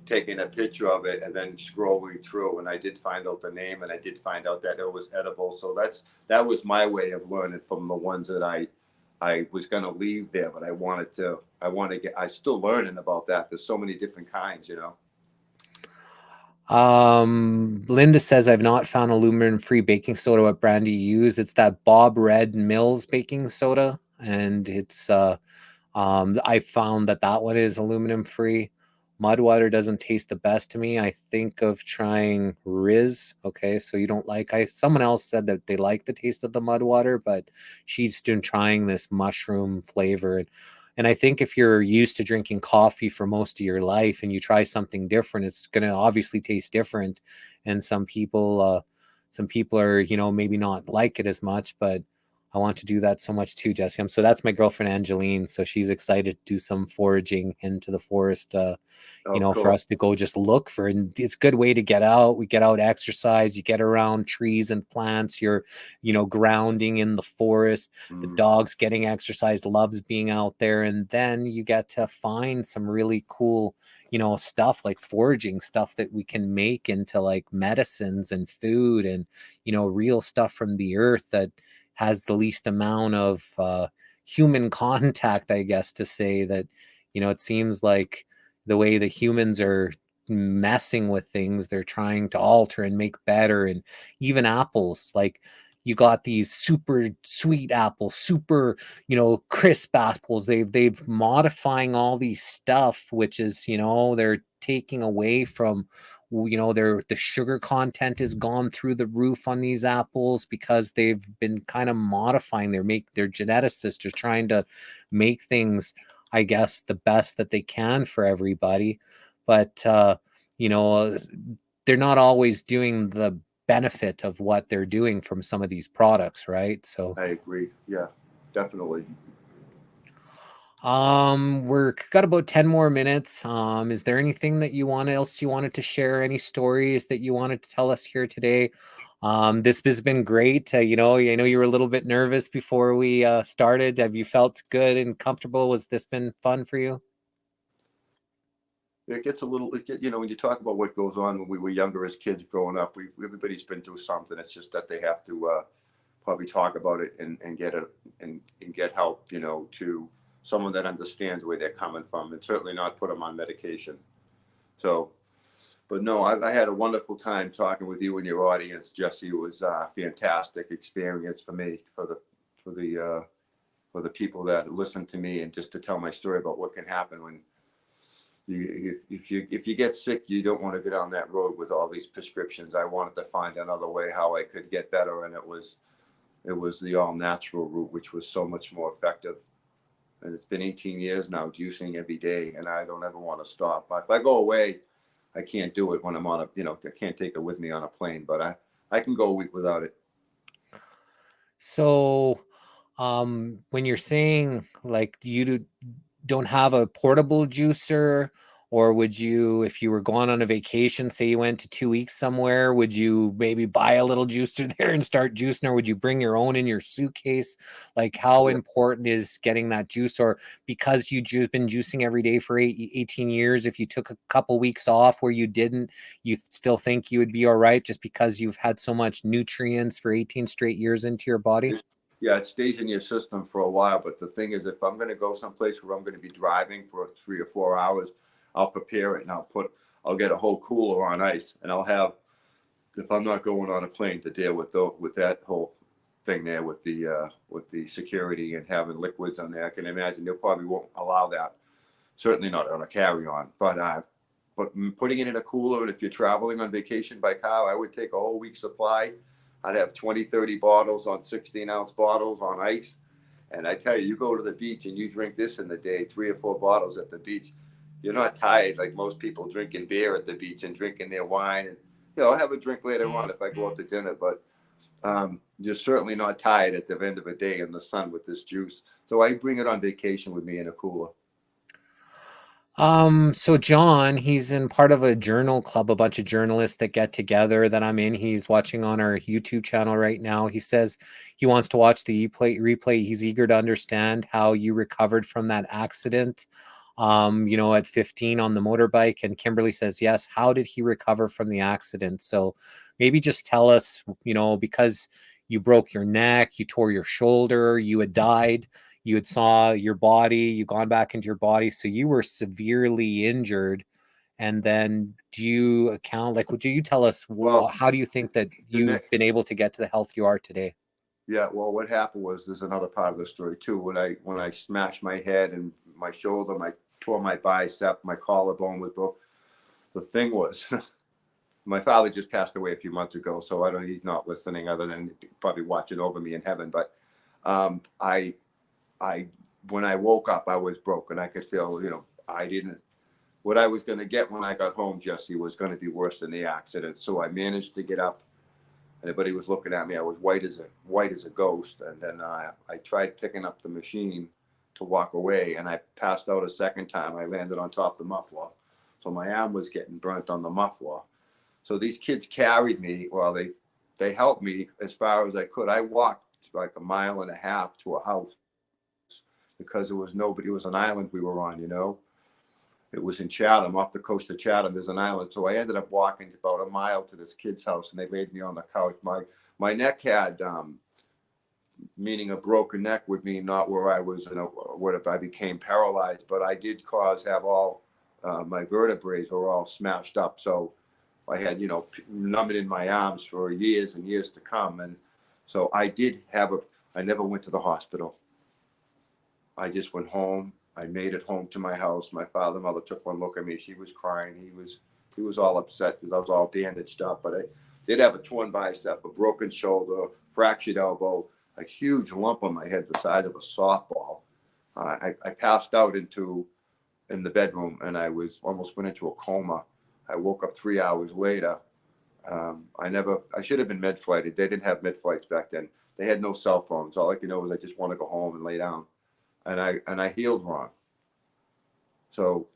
taking a picture of it and then scrolling through. And I did find out the name, and I did find out that it was edible. So that was my way of learning from the ones that I was going to leave there, but I still learning about that. There's so many different kinds, Linda says, I've not found aluminum-free baking soda. What brand do you use? It's that Bob Red Mills baking soda, and it's I found that one is aluminum-free. Mud water doesn't taste the best to me. I think of trying Riz. Okay, so you don't like, someone else said that they like the taste of the mud water, but she's been trying this mushroom flavor. And I think if you're used to drinking coffee for most of your life and you try something different, it's going to obviously taste different. And some people are, maybe not like it as much, but I want to do that so much too, Jesse. So that's my girlfriend Angeline. So she's excited to do some foraging into the forest. Oh, For cool. us to go just look for, and it's a good way to get out. We get out, exercise, you get around trees and plants, you're, grounding in the forest. The dog's getting exercise, loves being out there. And then you get to find some really cool, stuff like foraging stuff that we can make into like medicines and food and, real stuff from the earth that has the least amount of human contact, I guess, to say that, it seems like the way the humans are messing with things, they're trying to alter and make better. And even apples, like you got these super sweet apples, super, crisp apples. They've modifying all these stuff, which is, they're taking away from, the sugar content has gone through the roof on these apples because they've been kind of modifying their geneticists are trying to make things, I guess, the best that they can for everybody. But, they're not always doing the benefit of what they're doing from some of these products, right? So I agree. Yeah, definitely. we're got about 10 more minutes. Is there anything that you wanted to share? Any stories that you wanted to tell us here today? This has been great. I know you were a little bit nervous before we started. Have you felt good and comfortable? Was this been fun for you? It gets a little, when you talk about what goes on when we were younger as kids growing up, everybody's been through something. It's just that they have to probably talk about it and get it and get help, to someone that understands where they're coming from, and certainly not put them on medication. So, but no, I had a wonderful time talking with you and your audience, Jesse. It was a fantastic experience for me, for the people that listen to me, and just to tell my story about what can happen when if you get sick. You don't want to go down that road with all these prescriptions. I wanted to find another way how I could get better, and it was the all natural route, which was so much more effective. And it's been 18 years now, juicing every day, and I don't ever want to stop. If I go away, I can't do it when I'm on I can't take it with me on a plane, but I can go a week without it. So, when you're saying like you don't have a portable juicer, or would you, if you were going on a vacation, say you went to 2 weeks somewhere, would you maybe buy a little juicer there and start juicing, or would you bring your own in your suitcase? Like, how important is getting that juice? Or because you've been juicing every day for 18 years, if you took a couple weeks off where you didn't, you still think you would be all right just because you've had so much nutrients for 18 straight years into your body? Yeah, it stays in your system for a while. But the thing is, if I'm going to go someplace where I'm going to be driving for 3 or 4 hours, I'll prepare it and I'll get a whole cooler on ice, and I'll have, if I'm not going on a plane, to deal with that whole thing there with the security and having liquids on there. I can imagine they probably won't allow that. Certainly not on a carry-on. But putting it in a cooler, and if you're traveling on vacation by car, I would take a whole week's supply. I'd have 20, 30 bottles on 16-ounce bottles on ice. And I tell you, you go to the beach and you drink this in the day, 3 or 4 bottles at the beach. You're not tired like most people drinking beer at the beach and drinking their wine. And, I'll have a drink later on if I go out to dinner. But you're certainly not tired at the end of a day in the sun with this juice. So I bring it on vacation with me in a cooler. So John, he's in part of a journal club, a bunch of journalists that get together that I'm in. He's watching on our YouTube channel right now. He says he wants to watch the replay. He's eager to understand how you recovered from that accident, at 15 on the motorbike. And Kimberly says, yes. How did he recover from the accident? So maybe just tell us, because you broke your neck, you tore your shoulder, you had died. You had saw your body, you gone back into your body. So you were severely injured. And then would you tell us, how do you think that you've been able to get to the health you are today? Yeah, well, what happened was, there's another part of the story too. When I smashed my head and my shoulder, I tore my bicep, my collarbone with the thing was, my father just passed away a few months ago. So he's not listening, other than probably watching over me in heaven. But when I woke up, I was broken. I could feel, what I was going to get when I got home, Jesse, was going to be worse than the accident. So I managed to get up Everybody was looking at me. I was white as a ghost. And then I tried picking up the machine to walk away, and I passed out a second time. I landed on top of the muffler, so my arm was getting burnt on the muffler. So these kids carried me. Well, they helped me as far as I could. I walked like a mile and a half to a house because there was nobody. It was an island we were on, you know. It was in Chatham, off the coast of Chatham. There's an island. So I ended up walking about a mile to this kid's house, and they laid me on the couch. My neck had, meaning a broken neck would mean not where I was, what if I became paralyzed, but I did have all my vertebrae were all smashed up. So I had, numbing in my arms for years and years to come. And so I never went to the hospital. I just went home. I made it home to my house. My father and mother took one look at me. She was crying. He was all upset because I was all bandaged up. But I did have a torn bicep, a broken shoulder, fractured elbow, a huge lump on my head the size of a softball. I passed out in the bedroom, and I almost went into a coma. I woke up 3 hours later. I should have been med flighted. They didn't have med flights back then. They had no cell phones. All I could know was I just want to go home and lay down. And I healed wrong. So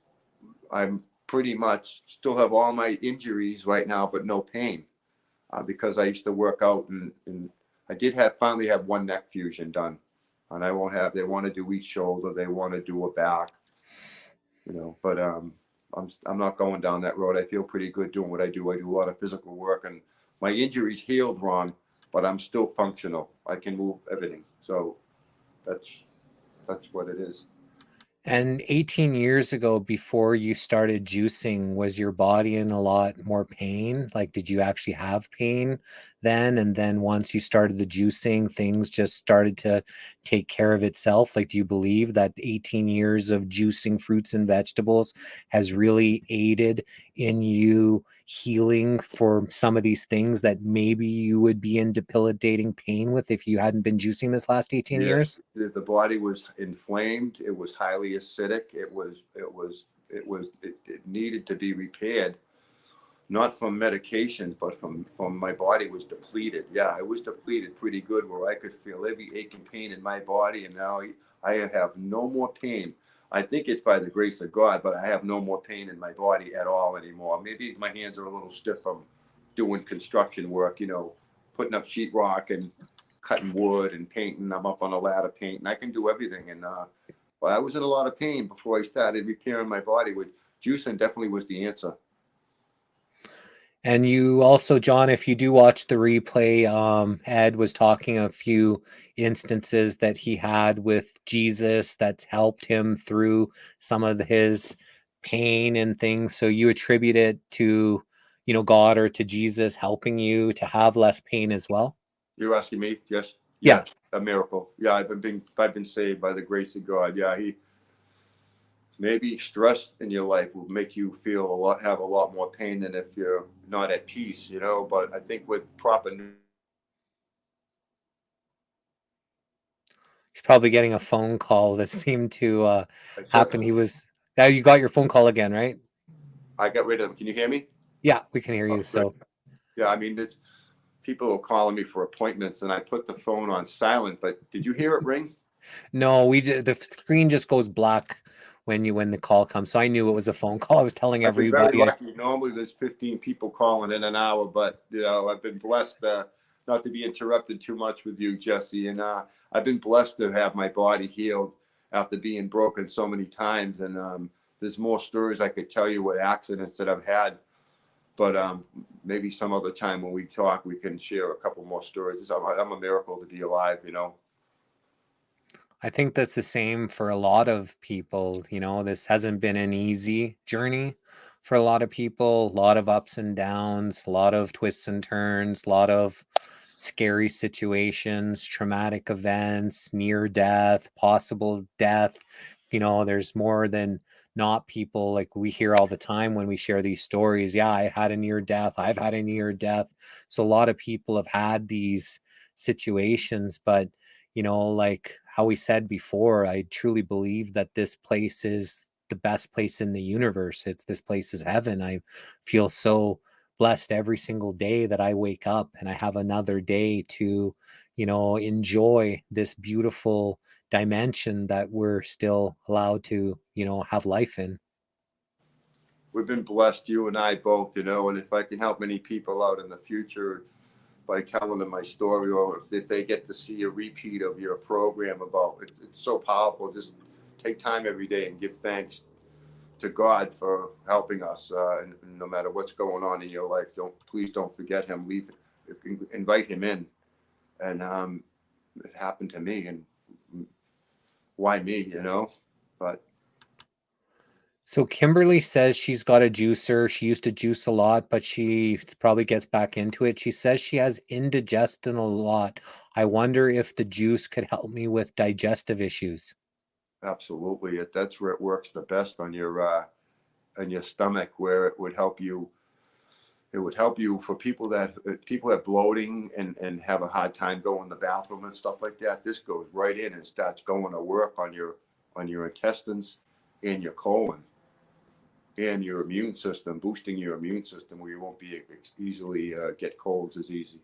I'm pretty much still have all my injuries right now, but no pain, because I used to work out, and I did finally have one neck fusion done, and they want to do each shoulder. They want to do a back, but I'm not going down that road. I feel pretty good doing what I do. I do a lot of physical work, and my injuries healed wrong, but I'm still functional. I can move everything. So that's what it is. And 18 years ago, before you started juicing, was your body in a lot more pain? Like, did you actually have pain then? And then once you started the juicing, things just started to take care of itself? Like, do you believe that 18 years of juicing fruits and vegetables has really aided in you healing for some of these things that maybe you would be in debilitating pain with if you hadn't been juicing this last 18 years? The body was inflamed. It was highly acidic. It needed to be repaired, not from medications, but from my body was depleted. Yeah, it was depleted pretty good, where I could feel every ache and pain in my body, and now I have no more pain. I think it's by the grace of God, but I have no more pain in my body at all anymore. Maybe my hands are a little stiff from doing construction work, putting up sheetrock and cutting wood and painting. I'm up on a ladder painting. I can do everything. And but I was in a lot of pain before I started repairing my body. With juicing definitely was the answer. And you also, John, if you do watch the replay, Ed was talking a few instances that he had with Jesus that's helped him through some of his pain and things. So you attribute it to, God or to Jesus helping you to have less pain as well? You're asking me? Yes. Yeah. A miracle. Yeah, I've been saved by the grace of God. Yeah, maybe stress in your life will make you have a lot more pain than if you're not at peace, but I think with proper. He's probably getting a phone call that seemed to happen. Now you got your phone call again, right? I got rid of him. Can you hear me? Yeah, we can hear you. So yeah, I mean, it's people are calling me for appointments, and I put the phone on silent, but did you hear it ring? No, the screen just goes black when the call comes. So I knew it was a phone call. I was telling everybody. I've been very lucky. Normally there's 15 people calling in an hour, but I've been blessed not to be interrupted too much with you, Jesse. And I've been blessed to have my body healed after being broken so many times. And there's more stories I could tell you with accidents that I've had. But maybe some other time when we talk, we can share a couple more stories. I'm a miracle to be alive, I think that's the same for a lot of people. This hasn't been an easy journey for a lot of people, a lot of ups and downs, a lot of twists and turns, a lot of scary situations, traumatic events, near death, possible death. There's more than not people, like we hear all the time when we share these stories. Yeah, I had a near death. I've had a near death. So a lot of people have had these situations, but like how we said before, I truly believe that this place is the best place in the universe. This place is heaven. I feel so blessed every single day that I wake up and I have another day to, enjoy this beautiful dimension that we're still allowed to, have life in. We've been blessed, you and I both, and if I can help many people out in the future by telling them my story, or if they get to see a repeat of your program about it, it's so powerful. Just take time every day and give thanks to God for helping us, and no matter what's going on in your life, please don't forget him. Invite him in. And it happened to me, and why me, but So Kimberly says she's got a juicer. She used to juice a lot, but she probably gets back into it. She says she has indigestion a lot. I wonder if the juice could help me with digestive issues. absolutely, that's where it works the best on your stomach, where it would help you. It would help you for people that have bloating and have a hard time going to the bathroom and stuff like that. This goes right in and starts going to work on your intestines and your colon and your immune system, boosting your immune system, where you won't be easily get colds as easy.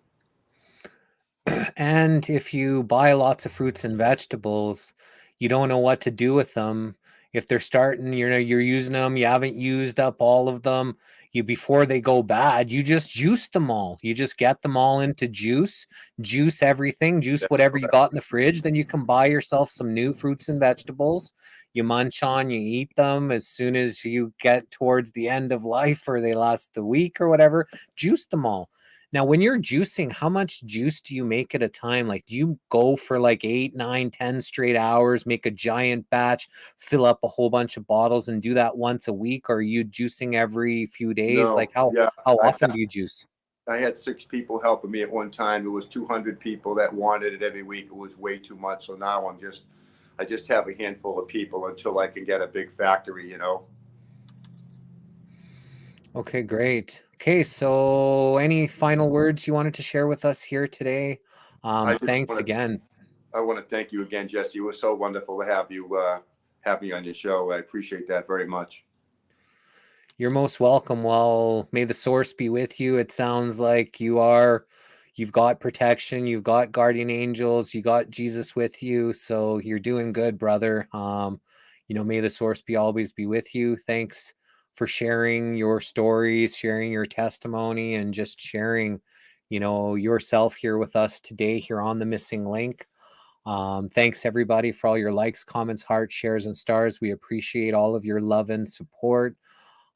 And if you buy lots of fruits and vegetables, you don't know what to do with them. If they're starting, you're using them, you haven't used up all of them, before they go bad, you just juice them all. You just get them all into juice everything, juice That's whatever you correct. got in the fridge. Then you can buy yourself some new fruits and vegetables. You munch on, you eat them as soon as you get towards the end of life, or they last the week or whatever. Juice them all. Now, when you're juicing, how much juice do you make at a time? Like, do you go for like 8, 9, 10 straight hours, make a giant batch, fill up a whole bunch of bottles and do that once a week? Or are you juicing every few days? No, Like how yeah, often do you juice? I had 6 people helping me at one time. It was 200 people that wanted it every week. It was way too much. So now I just have a handful of people until I can get a big factory, Okay, great. Okay, so any final words you wanted to share with us here today? Thanks again. I want to thank you again, Jesse. It was so wonderful to have you have me on your show. I appreciate that very much. You're most welcome. Well, may the source be with you. It sounds like you've got protection, you've got guardian angels, you got Jesus with you. So you're doing good, brother. May the source always be with you. Thanks for sharing your stories, sharing your testimony, and just sharing, yourself here with us today here on The Missing Link. Thanks everybody for all your likes, comments, hearts, shares, and stars. We appreciate all of your love and support.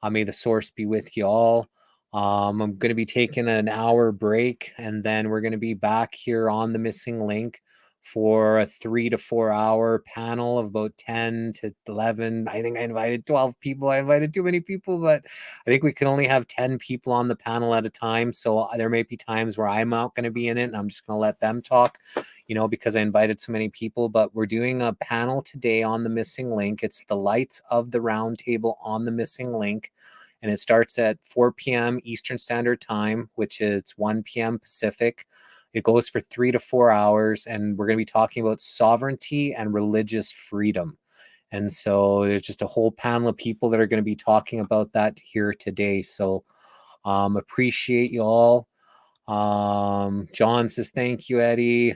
May the source be with you all. I'm going to be taking an hour break, and then we're going to be back here on The Missing Link for a 3 to 4 hour panel of about 10 to 11. I think I invited 12 people. I invited too many people, but I think we can only have 10 people on the panel at a time. So there may be times where I'm not going to be in it, and I'm just going to let them talk, because I invited so many people. But we're doing a panel today on The Missing Link. It's the Lights of the Round Table on The Missing Link. And it starts at 4 p.m. Eastern Standard Time, which is 1 p.m. Pacific. It goes for 3 to 4 hours, and we're going to be talking about sovereignty and religious freedom. And so there's just a whole panel of people that are going to be talking about that here today. So appreciate you all. John says, thank you, Eddie.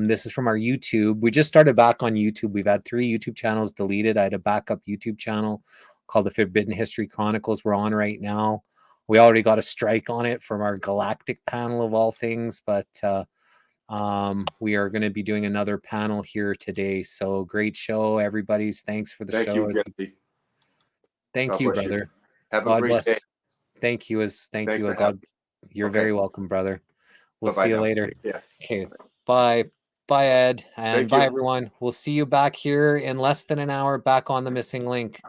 This is from our YouTube. We just started back on YouTube. We've had 3 YouTube channels deleted. I had a backup YouTube channel called the Forbidden History Chronicles. We're on right now. We already got a strike on it from our galactic panel of all things, but we are going to be doing another panel here today. So great show, everybody's. Thanks for the show. Thank you, Jesse. Thank you, brother. Have a great day. Thank you. Thank you. God. You're very welcome, brother. We'll Bye-bye see you now. later. Yeah. Okay. Bye. Bye, Ed. And Thank bye, you. everyone. We'll see you back here in less than an hour back on The Missing Link.